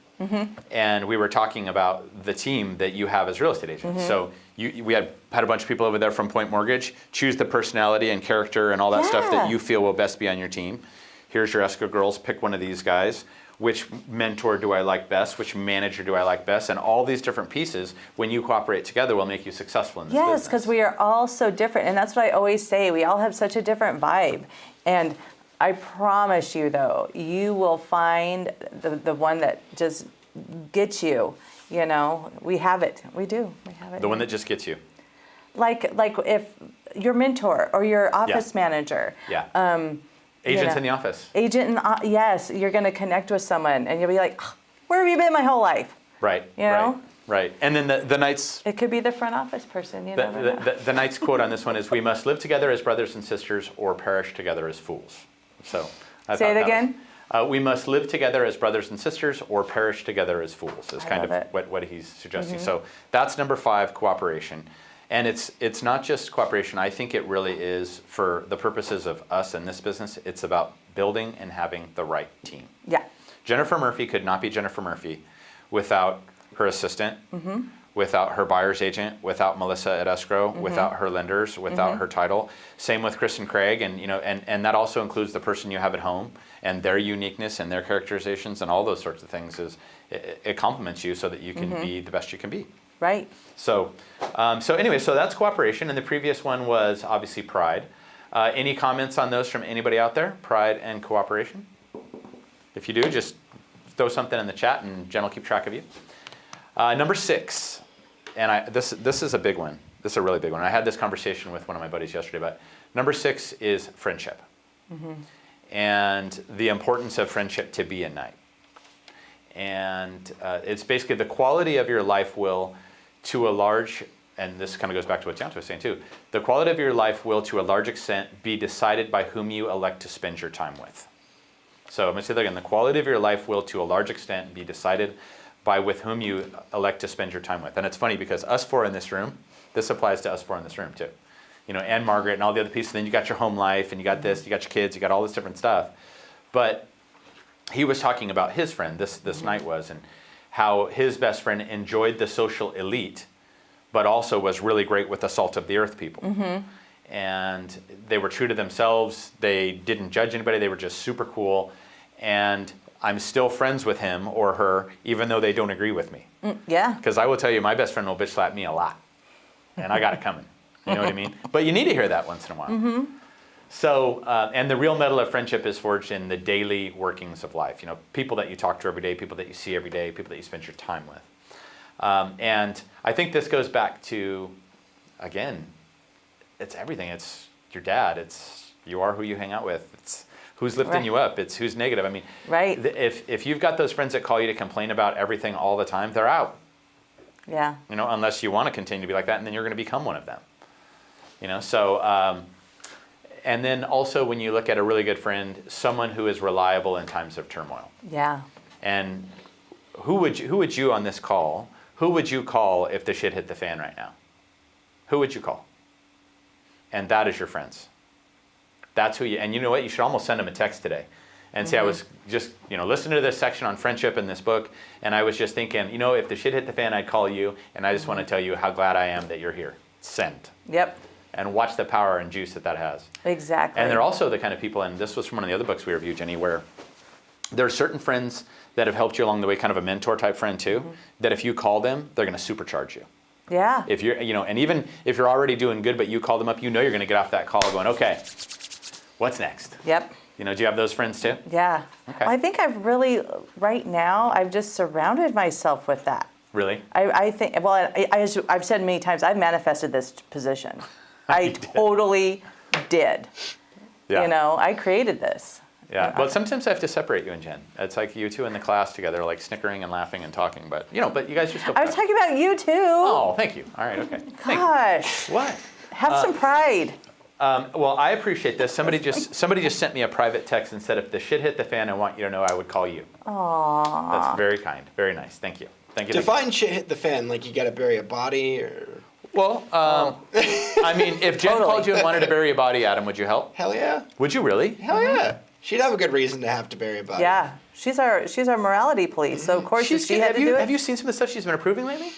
A: And we were talking about the team that you have as real estate agents. So we had a bunch of people over there from Point Mortgage. Choose the personality and character and all that stuff that you feel will best be on your team. Here's your escrow girls. Pick one of these guys. Which mentor do I like best? Which manager do I like best? And all these different pieces, when you cooperate together, will make you successful in this business.
B: Yes, because we are all so different. And that's what I always say. We all have such a different vibe. And I promise you, though, you will find the one that just gets you. You know, we have it. We do. We have it.
A: The one that just gets you.
B: Like if your mentor or your office manager.
A: Yeah. Agents in the office.
B: Yes, you're going to connect with someone and you'll be like, where have you been my whole life?
A: Right.
B: You know?
A: Right. And then the Knight's...
B: It could be the front office person, you know.
A: The Knight's quote on this one is, we must live together as brothers and sisters or perish together as fools. So
B: Say it again.
A: We must live together as brothers and sisters or perish together as fools is kind of what he's suggesting. So that's number 5, cooperation. And it's not just cooperation. I think it really is, for the purposes of us in this business, it's about building and having the right team.
B: Yeah.
A: Jennifer Murphy could not be Jennifer Murphy without her assistant, without her buyer's agent, without Melissa at escrow, without her lenders, without her title. Same with Chris and Craig, and you know, and that also includes the person you have at home and their uniqueness and their characterizations and all those sorts of things. It complements you so that you can be the best you can be.
B: Right.
A: So, anyway, so that's cooperation, and the previous one was obviously pride. Any comments on those from anybody out there? Pride and cooperation? If you do, just throw something in the chat, and Jen will keep track of you. Number 6, and this is a big one. This is a really big one. I had this conversation with one of my buddies yesterday, but number 6 is friendship, and the importance of friendship to be a knight. And it's basically the quality of your life will, to a large, and this kind of goes back to what Janto was saying too, the quality of your life will, to a large extent, be decided by whom you elect to spend your time with. So I'm going to say that again. The quality of your life will, to a large extent, be decided by with whom you elect to spend your time with. And it's funny because us 4 in this room, this applies to us 4 in this room too. You know, and Margaret and all the other pieces. Then you got your home life, and you got this, you got your kids, you got all this different stuff. But he was talking about his friend, this night was, and how his best friend enjoyed the social elite, but also was really great with the salt of the earth people. And they were true to themselves. They didn't judge anybody. They were just super cool. And I'm still friends with him or her, even though they don't agree with me.
B: Yeah.
A: Because I will tell you, my best friend will bitch slap me a lot. And I got it coming. You know what I mean? But you need to hear that once in a while. So, and the real metal of friendship is forged in the daily workings of life. You know, people that you talk to every day, people that you see every day, people that you spend your time with. And I think this goes back to, again, it's everything. It's your dad. It's you are who you hang out with. It's who's lifting you up. It's who's negative. I mean, if you've got those friends that call you to complain about everything all the time, they're out.
B: Yeah.
A: You know, unless you want to continue to be like that, and then you're going to become one of them. You know, so, and then also when you look at a really good friend, someone who is reliable in times of turmoil.
B: Yeah.
A: And who would you on this call, who would you call if the shit hit the fan right now? Who would you call? And that is your friends. That's who you, and you know what, you should almost send them a text today and say, I was just, you know, listening to this section on friendship in this book, and I was just thinking, you know, if the shit hit the fan, I'd call you, and I just want to tell you how glad I am that you're here. Send.
B: Yep.
A: And watch the power and juice that has.
B: Exactly.
A: And they're also the kind of people, and this was from one of the other books we reviewed, Jenny, where there are certain friends that have helped you along the way, kind of a mentor type friend too, that if you call them, they're going to supercharge you.
B: Yeah.
A: If you're, you know, and even if you're already doing good, but you call them up, you know you're going to get off that call going, okay, what's next?
B: Yep.
A: You know, do you have those friends too?
B: Yeah.
A: Okay.
B: Well, I think I've really, right now, I've just surrounded myself with that.
A: Really?
B: I think, well, I've said many times, I've manifested this position. I totally did.
A: Yeah.
B: You know, I created this.
A: Yeah. Well, sometimes I have to separate you and Jen. It's like you two in the class together, like snickering and laughing and talking, but you know, but you guys are still.
B: I was talking about you too.
A: Oh, thank you. All right. Okay. Thank you.
B: Gosh.
A: What?
B: Have some pride.
A: Well, I appreciate this. Somebody just sent me a private text and said, if the shit hit the fan, I want you to know I would call you.
B: Aww.
A: That's very kind. Very nice. Thank you. Thank you.
I: Define shit hit the fan, like you got to bury a body or.
A: Well, I mean, if Jen called you and wanted to bury a body, Adam, would you help?
I: Hell yeah.
A: Would you really?
I: Hell yeah. She'd have a good reason to have to bury a body.
B: Yeah. She's our morality police. So of course if she had to do it.
A: Have you seen some of the stuff she's been approving lately?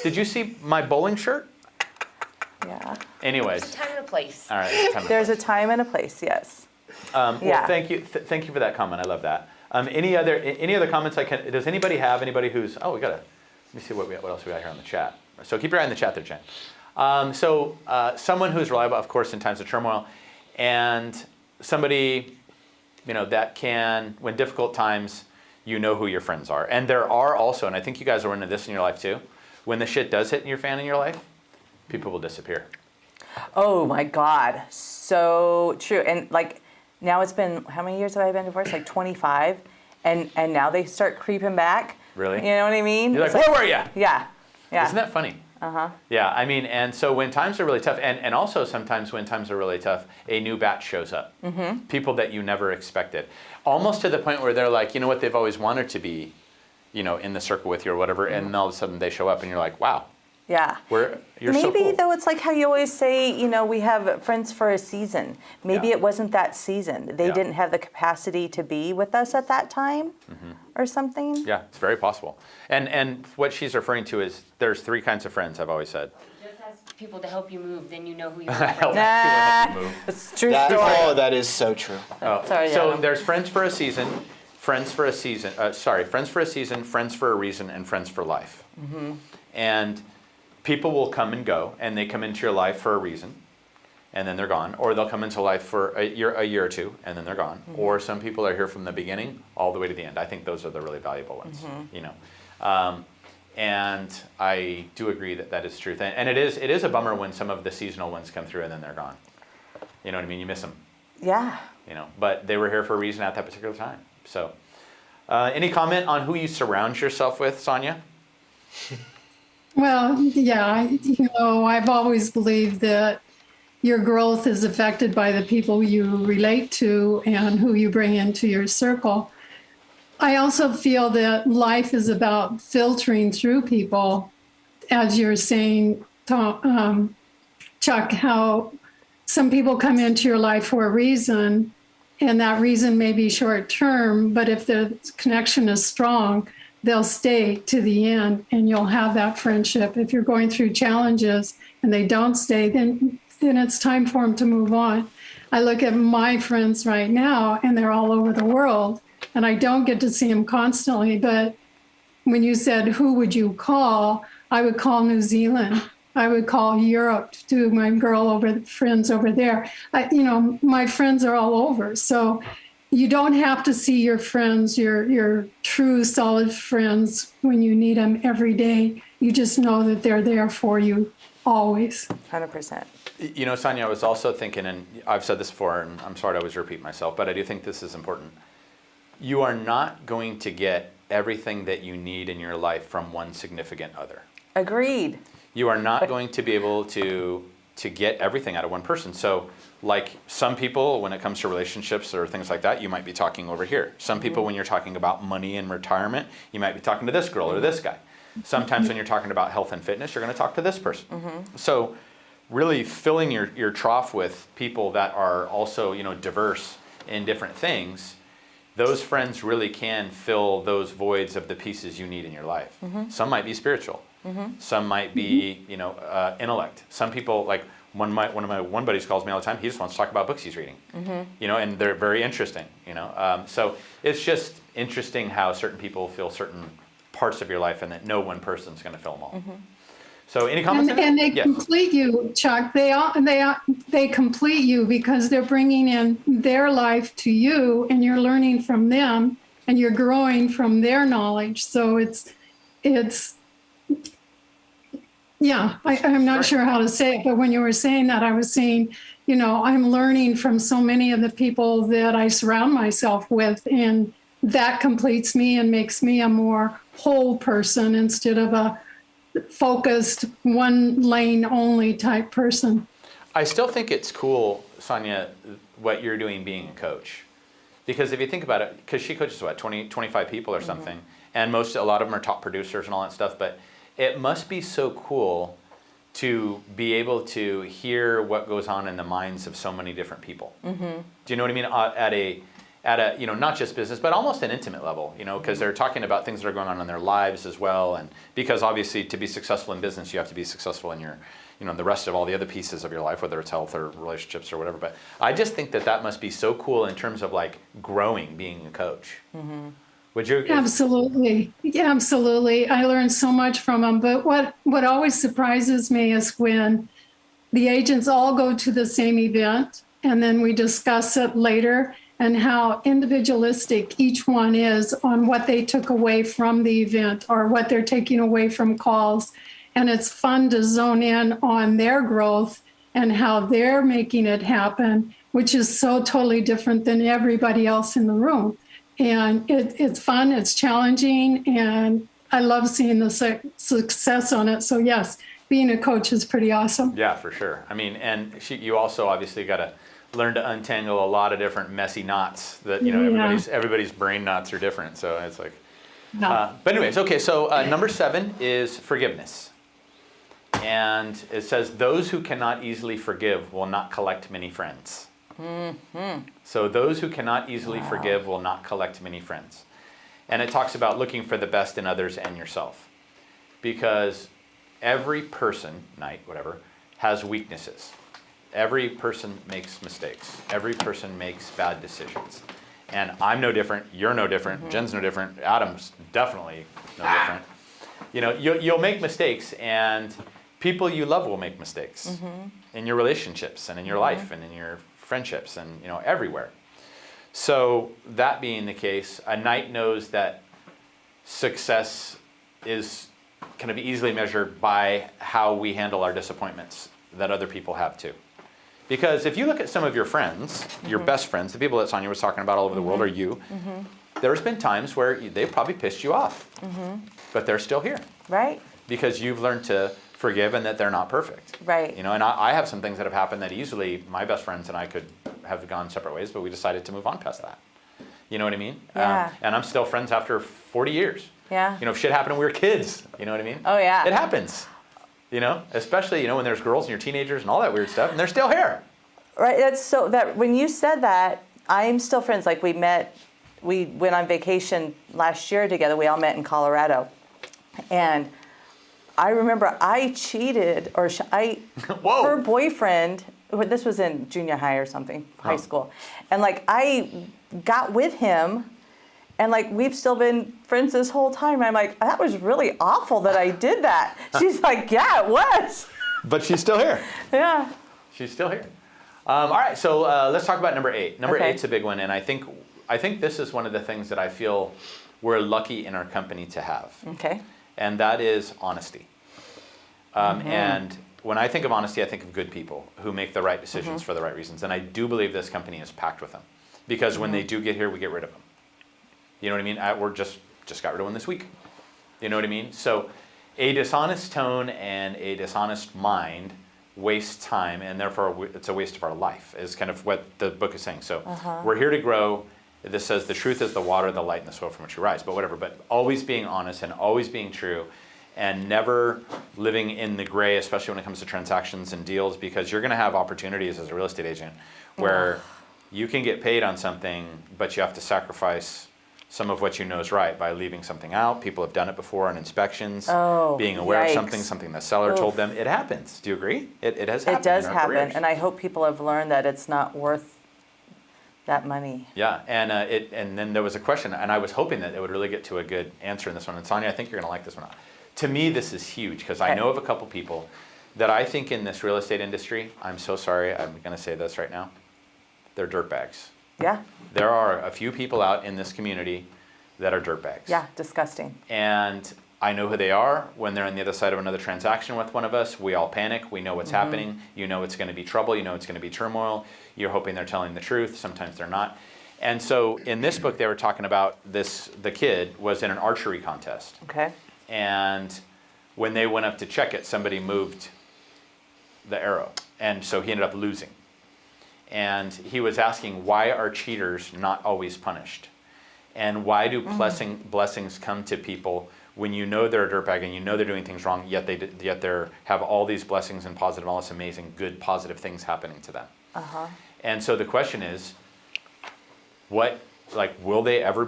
A: Did you see my bowling shirt?
B: Yeah.
A: Anyways.
D: Time and a place.
A: All right.
B: There's a time and a place, yes.
A: Well,
B: Yeah.
A: thank you for that comment. I love that. Any other comments? Does anybody have anybody who's? Oh, let me see what else we got here on the chat. So keep your eye on the chat there, Jen. Someone who's reliable, of course, in times of turmoil, and somebody, you know, that can, when difficult times, you know who your friends are. And there are also, and I think you guys are running this in your life too, when the shit does hit in your fan in your life, people will disappear.
B: Oh my God. So true. And like now it's been, how many years have I been divorced? Like 25. And now they start creeping back.
A: Really?
B: You know what I mean?
A: You're like,
B: It's
A: where were you?
B: Yeah. Yeah.
A: Isn't that funny? Uh-huh. Yeah, I mean, and so when times are really tough, and also sometimes when times are really tough, a new batch shows up. Mm-hmm. People that you never expected. Almost to the point where they're like, you know what, they've always wanted to be, you know, in the circle with you or whatever, and all of a sudden they show up and you're like, wow.
B: Yeah.
A: You're so
B: Maybe
A: cool.
B: though it's like how you always say, you know, we have friends for a season. Maybe it wasn't that season. They didn't have the capacity to be with us at that time or something.
A: Yeah, it's very possible. And what she's referring to is there's three kinds of friends, I've always said.
D: Just ask people to help you move, then you know who you're
A: Help
B: Nah,
A: move.
B: it's a true
I: That,
B: story.
I: oh, that is so true.
B: Sorry,
A: So
B: Adam.
A: there's friends for a season, friends for a season, friends for a season, friends for a reason, and friends for life. Mm-hmm. And people will come and go, and they come into your life for a reason, and then they're gone. Or they'll come into life for a year or two, and then they're gone. Mm-hmm. Or some people are here from the beginning all the way to the end. I think those are the really valuable ones, you know. And I do agree that is true. And it is a bummer when some of the seasonal ones come through and then they're gone. You know what I mean? You miss them.
B: Yeah.
A: You know, but they were here for a reason at that particular time. So, any comment on who you surround yourself with, Sonia?
E: Well, yeah, you know, I've always believed that your growth is affected by the people you relate to and who you bring into your circle. I also feel that life is about filtering through people, as you're saying, Chuck, how some people come into your life for a reason and that reason may be short term, but if the connection is strong, they'll stay to the end and you'll have that friendship. If you're going through challenges and they don't stay, then it's time for them to move on. I look at my friends right now and they're all over the world and I don't get to see them constantly. But when you said, who would you call? I would call New Zealand. I would call Europe to my friends over there. My friends are all over. So you don't have to see your friends, your true solid friends when you need them every day. You just know that they're there for you always.
B: 100%.
A: You know, Sonia, I was also thinking, and I've said this before, and I'm sorry to always repeat myself, but I do think this is important. You are not going to get everything that you need in your life from one significant other.
B: Agreed.
A: You are not going to be able to get everything out of one person. So like some people, when it comes to relationships or things like that, you might be talking over here. Some people, when you're talking about money and retirement, you might be talking to this girl or this guy. Sometimes when you're talking about health and fitness, you're going to talk to this person. So really filling your trough with people that are also, diverse in different things, those friends really can fill those voids of the pieces you need in your life. Some might be spiritual. Some might be, intellect. Some people, like one of my buddies calls me all the time. He just wants to talk about books he's reading, and they're very interesting, So it's just interesting how certain people fill certain parts of your life, and that no one person's going to fill them all. So any comments?
E: And they
A: Yes.
E: complete you, Chuck. They complete you because they're bringing in their life to you, and you're learning from them, and you're growing from their knowledge. So it's. Yeah, I'm not sure how to say it, but when you were saying that, I was saying, I'm learning from so many of the people that I surround myself with, and that completes me and makes me a more whole person instead of a focused, one lane only type person.
A: I still think it's cool, Sonia, what you're doing being a coach. Because if you think about it, because she coaches, 20, 25 people or something, and a lot of them are top producers and all that stuff, but it must be so cool to be able to hear what goes on in the minds of so many different people. Do you know what I mean? At a not just business, but almost an intimate level, because they're talking about things that are going on in their lives as well. And because obviously to be successful in business, you have to be successful in your, the rest of all the other pieces of your life, whether it's health or relationships or whatever. But I just think that must be so cool in terms of like growing, being a coach. Would you?
E: Absolutely. Yeah, absolutely. I learned so much from them. But what always surprises me is when the agents all go to the same event and then we discuss it later and how individualistic each one is on what they took away from the event or what they're taking away from calls. And it's fun to zone in on their growth and how they're making it happen, which is so totally different than everybody else in the room. And it's fun, it's challenging, and I love seeing the success on it. So yes, being a coach is pretty awesome.
A: Yeah, for sure. I mean, and you also obviously got to learn to untangle a lot of different messy knots that, everybody's brain knots are different. So it's like, but anyways, okay. So number 7 is forgiveness. And it says, those who cannot easily forgive will not collect many friends. So those who cannot easily forgive will not collect many friends. And it talks about looking for the best in others and yourself. Because every person, has weaknesses. Every person makes mistakes. Every person makes bad decisions. And I'm no different. You're no different. Jen's no different. Adam's definitely no different. You'll make mistakes, and people you love will make mistakes in your relationships and in your life and in your friendships and everywhere. So that being the case, a knight knows that success is kind of easily measured by how we handle our disappointments that other people have too. Because if you look at some of your friends, your best friends, the people that Sonia was talking about all over the world, or you, there's been times where they've probably pissed you off, but they're still here.
B: Right.
A: Because you've learned to forgive and that they're not perfect.
B: Right.
A: And I have some things that have happened that easily my best friends and I could have gone separate ways, but we decided to move on past that. You know what I mean?
B: Yeah.
A: And I'm still friends after 40 years.
B: Yeah.
A: If shit happened when we were kids, you know what I mean?
B: Oh, yeah.
A: It happens. Especially, when there's girls and you're teenagers and all that weird stuff, and they're still here.
B: Right. That's so that when you said that, I'm still friends. Like we went on vacation last year together. We all met in Colorado. And I remember I cheated, or
A: Whoa.
B: her boyfriend, this was in junior high or something, high school. And like I got with him, and like we've still been friends this whole time. And I'm like, that was really awful that I did that. She's like, yeah, it was.
A: But she's still here.
B: Yeah.
A: She's still here. All right, so let's talk about number 8. Number
B: Okay.
A: 8's a big one, and I think this is one of the things that I feel we're lucky in our company to have,
B: Okay.
A: and that is honesty. And when I think of honesty, I think of good people who make the right decisions for the right reasons, and I do believe this company is packed with them, because when they do get here, we get rid of them. You know what I mean? We're just got rid of one this week. You know what I mean? So a dishonest tone and a dishonest mind wastes time, and therefore it's a waste of our life, is kind of what the book is saying. So we're here to grow. This says the truth is the water, the light, and the soil from which we rise, but whatever. But always being honest and always being true, and never living in the gray, especially when it comes to transactions and deals, because you're going to have opportunities as a real estate agent where you can get paid on something, but you have to sacrifice some of what you know is right by leaving something out. People have done it before on inspections, being aware of something the seller told them. It happens. Do you agree? It has happened.
B: It does
A: in our
B: happen,
A: careers.
B: and I hope people have learned that it's not worth that money.
A: Yeah, and then there was a question, and I was hoping that it would really get to a good answer in this one. And Sonia, I think you're going to like this one. To me, this is huge, because I know of a couple people that I think in this real estate industry, I'm so sorry, I'm going to say this right now, they're dirtbags.
B: Yeah.
A: There are a few people out in this community that are dirtbags.
B: Yeah, disgusting.
A: And I know who they are. When they're on the other side of another transaction with one of us, we all panic. We know what's happening. You know it's going to be trouble. You know it's going to be turmoil. You're hoping they're telling the truth. Sometimes they're not. And so in this book, they were talking about this, the kid was in an archery contest.
B: Okay.
A: And when they went up to check it, somebody moved the arrow. And so he ended up losing. And he was asking, why are cheaters not always punished? And why do blessings come to people when you know they're a dirtbag and you know they're doing things wrong, yet they have all these blessings and positive, all this amazing, good, positive things happening to them? And so the question is, will they ever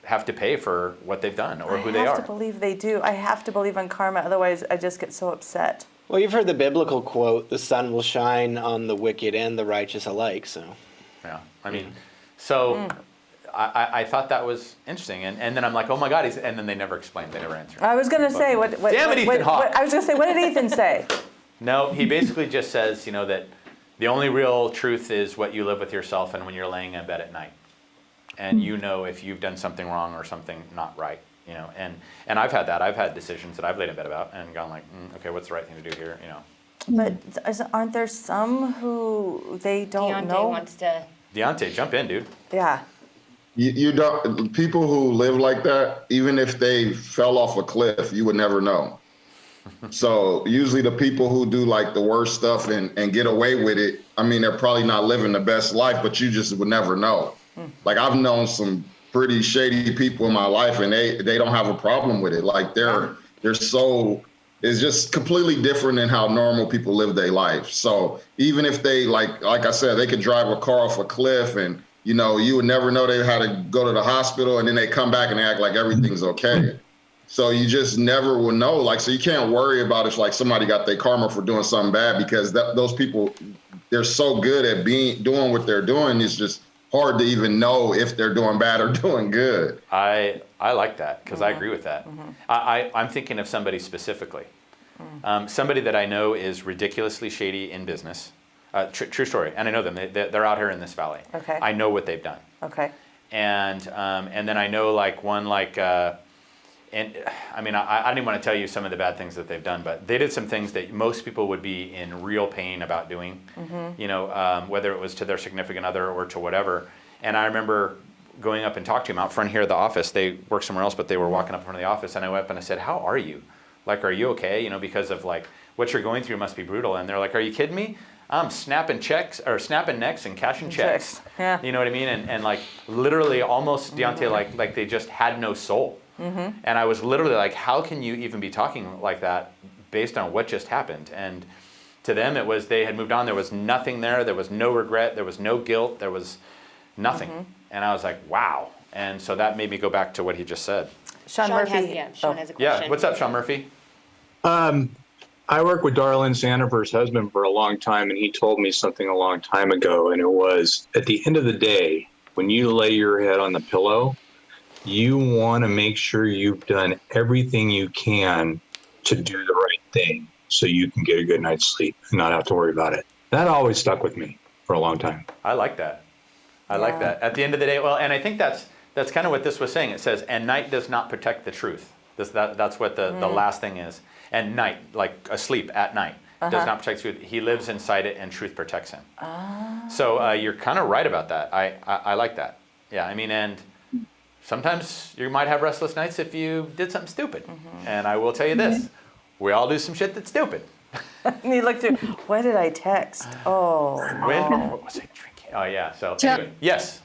A: have to pay for what they've done or who they
B: I
A: are?
B: have to believe they do. I have to believe in karma, otherwise I just get so upset.
I: Well, you've heard the biblical quote, the sun will shine on the wicked and the righteous alike, so.
A: Yeah, I mean, so I thought that was interesting. And then I'm like, oh my God, and then they never explained, they never answered.
B: I was going to say, what
A: Damn it, Ethan Hawke.
B: I was going to say, what did Ethan say?
A: No, he basically just says, that the only real truth is what you live with yourself and when you're laying in bed at night. And you know if you've done something wrong or something not right, And I've had that. I've had decisions that I've laid in bed about and gone like, okay, what's the right thing to do here,
B: But aren't there some who they don't know?
D: Deontay wants to.
A: Deontay, jump in, dude.
B: Yeah.
G: You don't. People who live like that, even if they fell off a cliff, you would never know. So usually the people who do like the worst stuff and get away with it, I mean, they're probably not living the best life, but you just would never know. Like I've known some pretty shady people in my life, and they don't have a problem with it. Like they're so, it's just completely different than how normal people live their life. So even if they like I said, they could drive a car off a cliff and you would never know they had to go to the hospital, and then they come back and they act like everything's okay. So you just never will know. Like, so you can't worry about if like somebody got their karma for doing something bad, because those people, they're so good at doing what they're doing. It's just hard to even know if they're doing bad or doing good.
A: I like that, because I agree with that. I'm thinking of somebody specifically. Somebody that I know is ridiculously shady in business. True story. And I know them. They're out here in this valley.
B: Okay.
A: I know what they've done.
B: Okay.
A: And then I know and I mean, I don't even want to tell you some of the bad things that they've done, but they did some things that most people would be in real pain about doing, whether it was to their significant other or to whatever. And I remember going up and talking to them out front here at the office. They work somewhere else, but they were walking up in front of the office, and I went up and I said, how are you? Like, are you okay? Because of like what you're going through must be brutal. And they're like, are you kidding me? I'm snapping necks and cashing checks.
B: Yeah.
A: You know what I mean? And like literally almost, Deontay, like they just had no soul. And I was literally like, how can you even be talking like that based on what just happened? And to them, it was they had moved on. There was nothing there. There was no regret. There was no guilt. There was Nothing. And I was like, wow. And so that made me go back to what he just said.
B: Sean Murphy.
D: Sean has a question.
A: Yeah, what's up, Sean Murphy?
J: I worked with Darlene Sandifer's husband for a long time, and he told me something a long time ago, and it was, at the end of the day, when you lay your head on the pillow, you want to make sure you've done everything you can to do the right thing so you can get a good night's sleep and not have to worry about it. That always stuck with me for a long time.
A: I like that. I like that. At the end of the day, well, and I think that's kind of what this was saying. It says, and night does not protect the truth. That's what the last thing is. And night, like asleep at night, does not protect truth. He lives inside it, and truth protects him. So you're kind of right about that. I like that. Yeah, I mean, and sometimes you might have restless nights if you did something stupid. And I will tell you this, we all do some shit that's stupid.
B: And you look through, what did I text?
A: What was I drinking? Oh, yeah. So,
E: Jeff.
A: anyway, yes.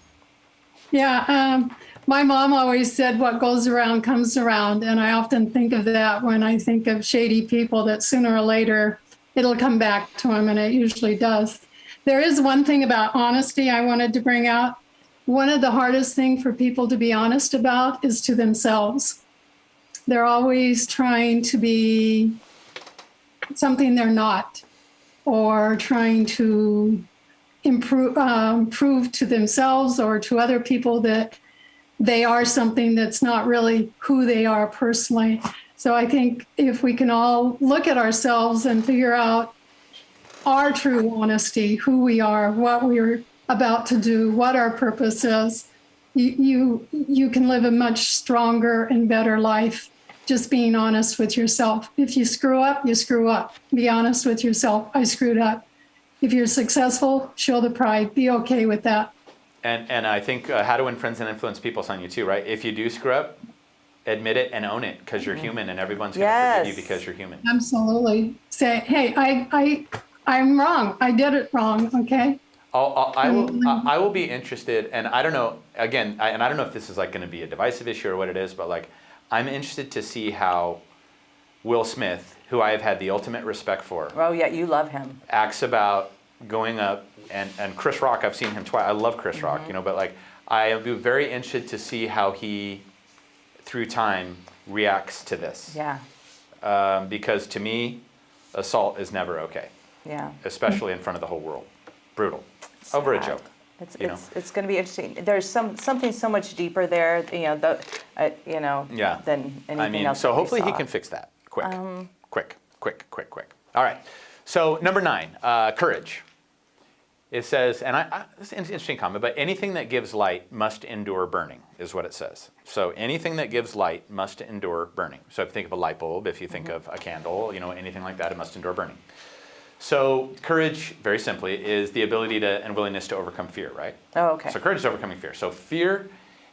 E: Yeah, my mom always said what goes around comes around. And I often think of that when I think of shady people, that sooner or later it'll come back to them, and it usually does. There is one thing about honesty I wanted to bring out. One of the hardest things for people to be honest about is to themselves. They're always trying to be something they're not, or trying to prove to themselves or to other people that they are something that's not really who they are personally. So I think if we can all look at ourselves and figure out our true honesty, who we are, what we're about to do, what our purpose is, you can live a much stronger and better life just being honest with yourself. If you screw up, you screw up. Be honest with yourself. I screwed up. If you're successful, show the pride. Be okay with that.
A: And I think How to Win Friends and Influence People is on you too, right? If you do screw up, admit it and own it, because you're human, and everyone's going to forgive you because you're human.
E: Absolutely. Say, hey, I'm wrong. I did it wrong. Okay.
A: I will be interested, and I don't know, again, and I don't know if this is like going to be a divisive issue or what it is, but like, I'm interested to see how Will Smith, who I have had the ultimate respect for,
B: Oh, yeah, you love him.
A: acts about going up, and Chris Rock, I've seen him twice. I love Chris Rock, but like, I'll be very interested to see how he, through time, reacts to this.
B: Yeah,
A: Because to me, assault is never okay,
B: yeah.
A: especially in front of the whole world. Brutal. Over a
B: Sad.
A: joke.
B: It's going to be interesting. There's something so much deeper there,
A: Yeah.
B: than anything else.
A: So
B: that we
A: hopefully he
B: saw.
A: can fix that quick. All right. So number 9, courage. It says, and this is an interesting comment, but anything that gives light must endure burning, is what it says. So anything that gives light must endure burning. So if you think of a light bulb, if you think of a candle, anything like that, it must endure burning. So courage, very simply, is the ability to and willingness to overcome fear, right?
B: Oh, okay.
A: So courage is overcoming fear. So fear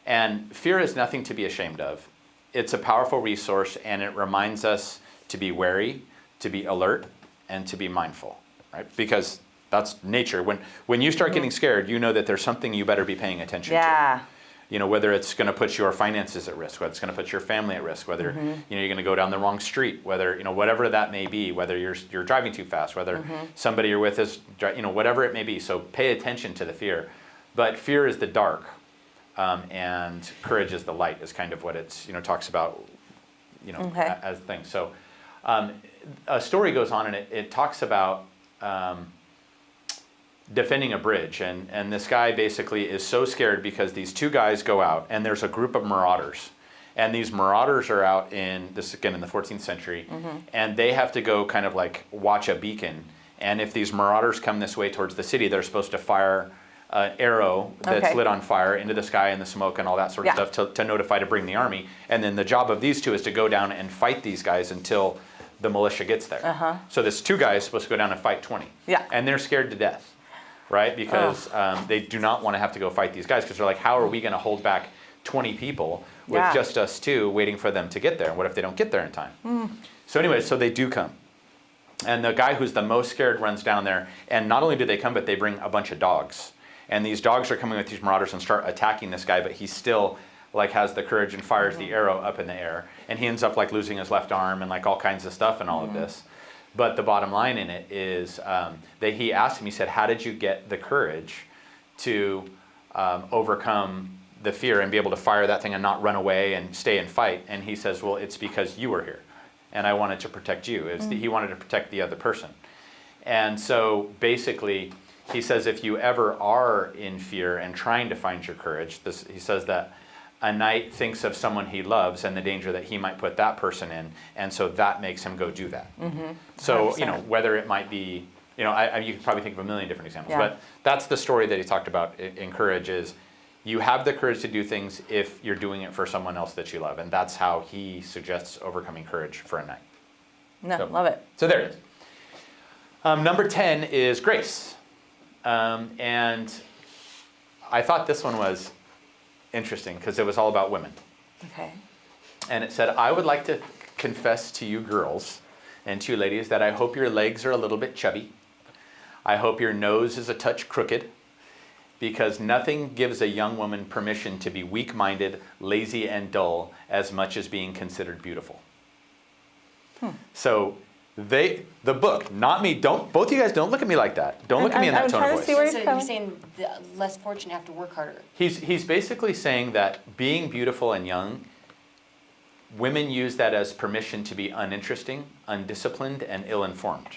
A: is nothing to be ashamed of. It's a powerful resource, and it reminds us to be wary, to be alert, and to be mindful, right? Because that's nature. When you start getting scared, you know that there's something you better be paying attention to.
B: Yeah.
A: Whether it's going to put your finances at risk, whether it's going to put your family at risk, whether you're going to go down the wrong street, whether whatever that may be, whether you're driving too fast, whether somebody you're with is whatever it may be. So pay attention to the fear, but fear is the dark, and courage is the light. Is kind of what it's talks about, as things. So a story goes on, and it talks about. Defending a bridge, and this guy basically is so scared because these two guys go out, and there's a group of marauders, and these marauders are out in the 14th century, and they have to go kind of like watch a beacon, and if these marauders come this way towards the city, they're supposed to fire an arrow that's lit on fire into the sky and the smoke and all that sort of stuff to notify to bring the army, and then the job of these two is to go down and fight these guys until the militia gets there. So this 2 guys supposed to go down and fight 20, and they're scared to death. Right, because they do not want to have to go fight these guys, because they're like, how are we going to hold back 20 people with just us 2 waiting for them to get there? And what if they don't get there in time? So anyway, so they do come. And the guy who's the most scared runs down there, and not only do they come, but they bring a bunch of dogs. And these dogs are coming with these marauders and start attacking this guy, but he still like has the courage and fires the arrow up in the air. And he ends up like losing his left arm and like all kinds of stuff and all of this. But the bottom line in it is that he asked him, he said, how did you get the courage to overcome the fear and be able to fire that thing and not run away and stay and fight? And he says, well, it's because you were here, and I wanted to protect you. He wanted to protect the other person. And so basically, he says if you ever are in fear and trying to find your courage, he says that a knight thinks of someone he loves and the danger that he might put that person in, and so that makes him go do that. So,
B: 100%.
A: whether it might be, you could probably think of a million different examples,
B: Yeah.
A: but that's the story that he talked about in courage is you have the courage to do things if you're doing it for someone else that you love, and that's how he suggests overcoming courage for a knight.
B: No,
A: So-
B: love it.
A: So there it is. Number 10 is grace. And I thought this one was interesting because it was all about women.
B: Okay.
A: And it said, I would like to confess to you girls and to you ladies that I hope your legs are a little bit chubby. I hope your nose is a touch crooked, because nothing gives a young woman permission to be weak-minded, lazy, and dull as much as being considered beautiful. So the book, not me, both of you guys don't look at me like that. Don't look at me in that tone of voice.
B: Where
D: So
B: he's
D: you're
B: coming.
D: saying the less fortunate have to work harder.
A: He's basically saying that being beautiful and young, women use that as permission to be uninteresting, undisciplined, and ill-informed.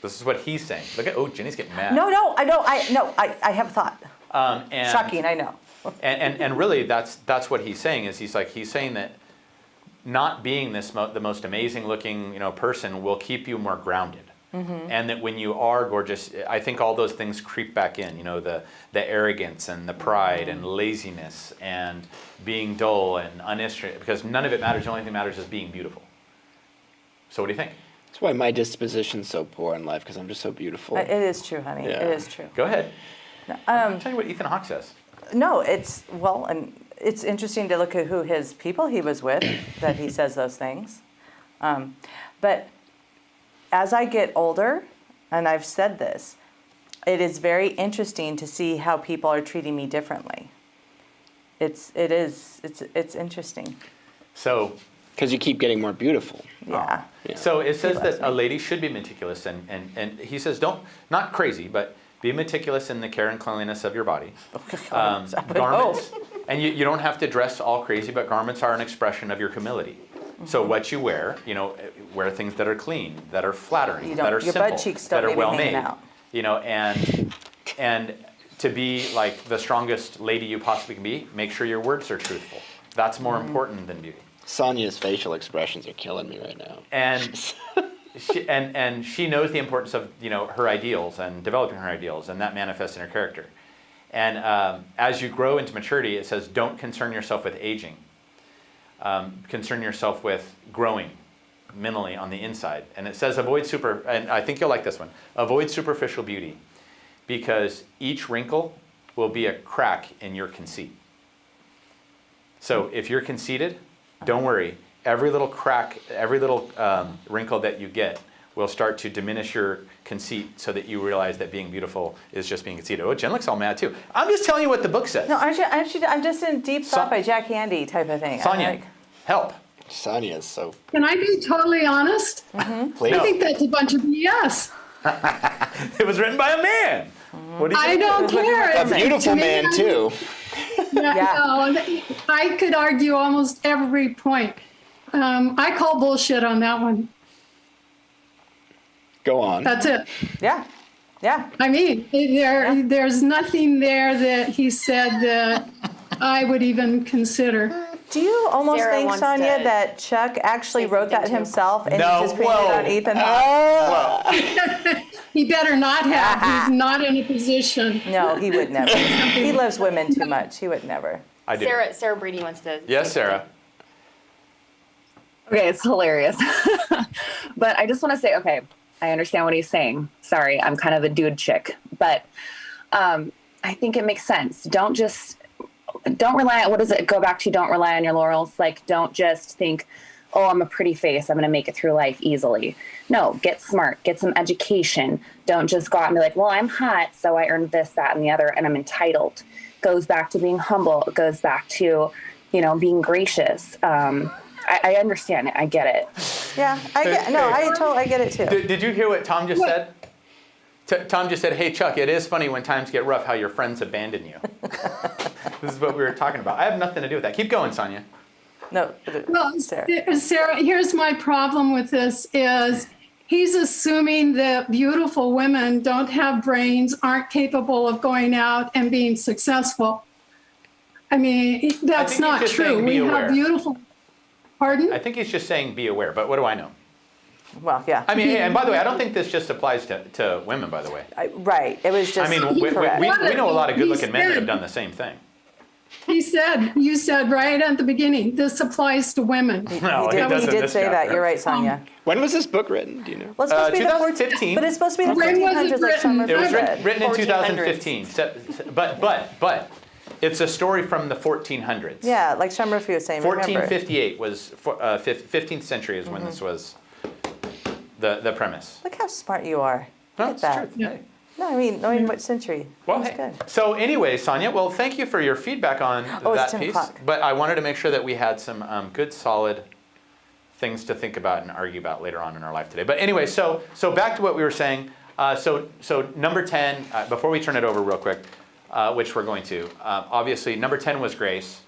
A: This is what he's saying. Look at, Jenny's getting mad.
B: No, I have a thought.
A: And,
B: Shocking, I know.
A: and really, that's what he's saying. Is he's saying that not being the most amazing looking person will keep you more grounded. And that when you are gorgeous, I think all those things creep back in, the arrogance and the pride and laziness and being dull and uninterested, because none of it matters. The only thing that matters is being beautiful. So what do you think?
I: That's why my disposition's so poor in life, because I'm just so beautiful.
B: It is true, honey.
I: Yeah.
B: It is true.
A: Go ahead. I'll tell you what Ethan Hawke says.
B: No, and it's interesting to look at who his people he was with that he says those things. But as I get older, and I've said this, it is very interesting to see how people are treating me differently. It's interesting.
A: So,
I: Because you keep getting more beautiful.
B: Yeah.
I: Yeah.
A: so it says
B: loves
A: that a lady should be meticulous, and he says not crazy, but be meticulous in the care and cleanliness of your body.
B: I would
A: Garments,
B: hope.
A: and you don't have to dress all crazy, but garments are an expression of your humility. So what you wear, wear things that are clean, that are flattering,
B: You
A: that
B: don't-
A: are
B: your
A: simple,
B: butt cheeks
A: that
B: don't
A: are
B: need to be
A: well
B: hanging
A: made.
B: out.
A: And to be like the strongest lady you possibly can be, make sure your words are truthful. That's more important than beauty.
I: Sonia's facial expressions are killing me right now.
A: And she knows the importance of her ideals and developing her ideals, and that manifests in her character. And as you grow into maturity, it says don't concern yourself with aging. Concern yourself with growing mentally on the inside. And it says and I think you'll like this one, avoid superficial beauty, because each wrinkle will be a crack in your conceit. So if you're conceited, don't worry. Every little crack, every little wrinkle that you get will start to diminish your conceit, so that you realize that being beautiful is just being conceited. Oh, Jen looks all mad too. I'm just telling you what the book says.
B: No, I'm just in deep thought by Jack Handy type of thing.
A: Sonia, help.
I: Sonia's so.
E: Can I be totally honest?
I: Please.
E: I think that's a bunch of BS.
A: It was written by a man. What do you
E: I
A: think?
E: don't care.
I: A beautiful
E: To me,
I: man too.
E: No, I could argue almost every point. I call bullshit on that one.
I: Go on.
E: That's it.
B: Yeah.
E: I mean, there's nothing there that he said that I would even consider.
B: Do you almost
D: Sarah
B: think,
D: wants
B: Sonia,
D: to
B: that Chuck actually
D: say
B: wrote that
D: something too.
B: himself and
A: No,
B: he just painted
A: whoa.
B: it on Ethan Hawke?
E: He better not have. He's not in a position.
B: No, he would never. He loves women too much. He would never.
A: I do.
D: Sarah Brady wants to.
A: Yes, Sarah.
F: Okay, it's hilarious. But I just want to say, okay, I understand what he's saying. Sorry, I'm kind of a dude chick. But I think it makes sense. Don't rely on, what does it go back to? Don't rely on your laurels. Like, don't just think, oh, I'm a pretty face, I'm going to make it through life easily. No, get smart, get some education. Don't just go out and be like, well, I'm hot, so I earned this, that, and the other, and I'm entitled. Goes back to being humble. It goes back to, being gracious. I understand it. I get it.
B: Yeah, I get it too.
A: Did you hear what Tom just said? Tom just said, hey, Chuck, it is funny when times get rough how your friends abandon you. This is what we were talking about. I have nothing to do with that. Keep going, Sonia.
B: No,
E: Well,
B: Sarah.
E: Sarah, here's my problem with this is he's assuming that beautiful women don't have brains, aren't capable of going out and being successful. I mean, that's
A: he's
E: not
A: just
E: true.
A: saying be
E: We
A: aware.
E: have beautiful, pardon?
A: I think he's just saying be aware, but what do I know?
B: Well, yeah.
A: I mean, and by the way, I don't think this just applies to women, by the way.
B: Right. It was just.
A: I mean, we
B: correct.
A: know a lot of good-looking men that have
E: said-
A: done the same thing.
E: You said right at the beginning, this applies to women.
A: No,
B: he
A: it
B: did,
A: doesn't
B: he did
A: this
B: say that.
A: chapter.
B: You're right, Sonia.
I: When was this book written? Do you know?
B: Well, it's supposed to be the
A: 2015.
B: But it's supposed to be the
E: When was it
B: 1400s, like Summer
A: It was
B: said.
A: written in
D: 1400s.
A: 2015, but it's a story from the 1400s.
B: Yeah, like Summerfield was saying. Remember.
A: 1458 was 15th century is when this was the premise.
B: Look how smart you are.
A: No,
B: Look
A: it's
B: at
A: true.
B: that.
A: Hey.
B: No, I mean, knowing what century.
A: Well,
B: That's
A: hey.
B: good.
A: So anyway, Sonia, well, thank you for your feedback on
B: Oh, it's
A: that
B: 10
A: piece.
B: o'clock.
A: But I wanted to make sure that we had some good, solid things to think about and argue about later on in our life today. But anyway, so back to what we were saying. So number 10, before we turn it over real quick, which we're going to, obviously number 10 was grace.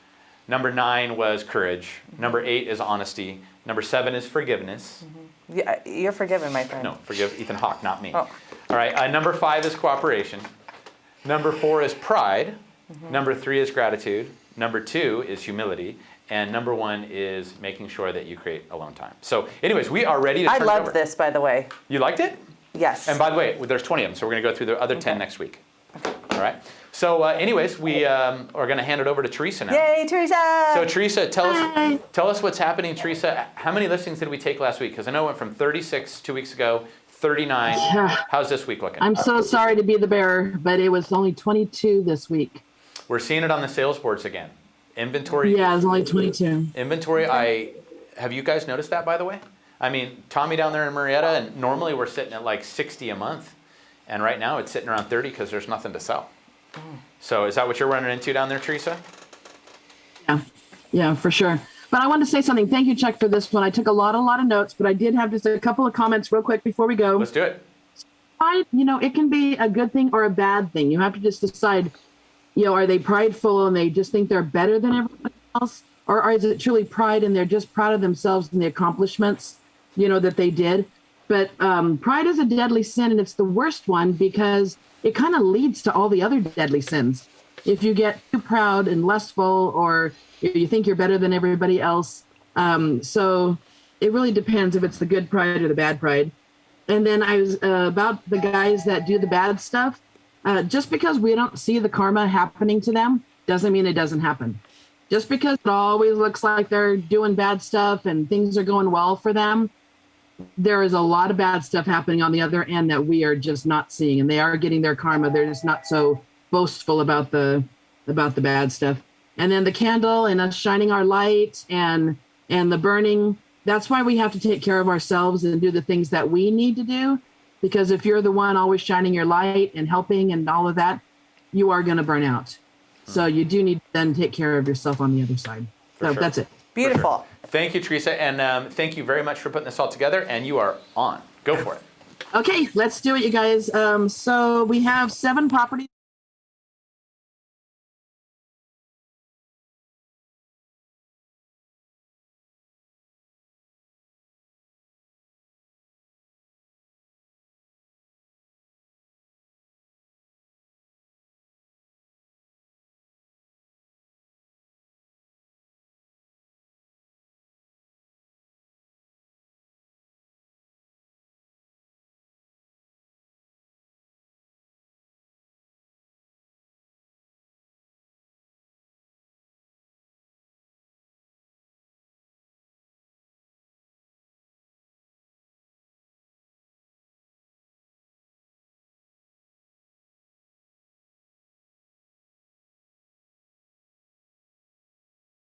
A: Number 9 was courage. Number 8 is honesty. Number 7 is forgiveness.
B: Yeah, you're forgiven, my friend.
A: No, forgive Ethan Hawke, not me.
B: Oh.
A: All right, number 5 is cooperation. Number 4 is pride. Number 3 is gratitude. Number 2 is humility. And number 1 is making sure that you create alone time. So anyways, we are ready to
B: I
A: turn it over.
B: loved this, by the way.
A: You liked it?
B: Yes.
A: And by the way, there's 20 of them, so we're going to go through the other 10 next week. All right? So anyways, we are going to hand it over to Teresa now.
B: Yay, Teresa!
A: So Teresa, tell us what's happening, Teresa. How many listings did we take last week? Because I know it went from 36 2 weeks ago, 39.
K: Yeah.
A: How's this week looking?
K: I'm so sorry to be the bearer, but it was only 22 this week.
A: We're seeing it on the sales boards again. Inventory.
K: Yeah, it was only 22.
A: Inventory. Have you guys noticed that, by the way? I mean, Tommy down there in Marietta, and normally we're sitting at like 60 a month, and right now it's sitting around 30 because there's nothing to sell. So is that what you're running into down there, Teresa?
K: Yeah, for sure. But I wanted to say something. Thank you, Chuck, for this one. I took a lot of notes, but I did have just a couple of comments real quick before we go.
A: Let's do it.
K: It can be a good thing or a bad thing. You have to just decide, are they prideful and they just think they're better than everybody else? Or is it truly pride and they're just proud of themselves and the accomplishments, that they did? But pride is a deadly sin, and it's the worst one because it kind of leads to all the other deadly sins. If you get too proud and lustful, or you think you're better than everybody else. So it really depends if it's the good pride or the bad pride. And then I was about the guys that do the bad stuff. Just because we don't see the karma happening to them doesn't mean it doesn't happen. Just because it always looks like they're doing bad stuff and things are going well for them, there is a lot of bad stuff happening on the other end that we are just not seeing, and they are getting their karma. They're just not so boastful about the bad stuff. And then the candle and us shining our light and the burning, that's why we have to take care of ourselves and do the things that we need to do. Because if you're the one always shining your light and helping and all of that, you are going to burn out. So you do need to then take care of yourself on the other side. So
A: sure.
K: That's it.
B: Beautiful.
A: Thank you, Teresa, and thank you very much for putting this all together. And you are on. Go for it.
K: Okay, let's do it, you guys. So we have 7 properties.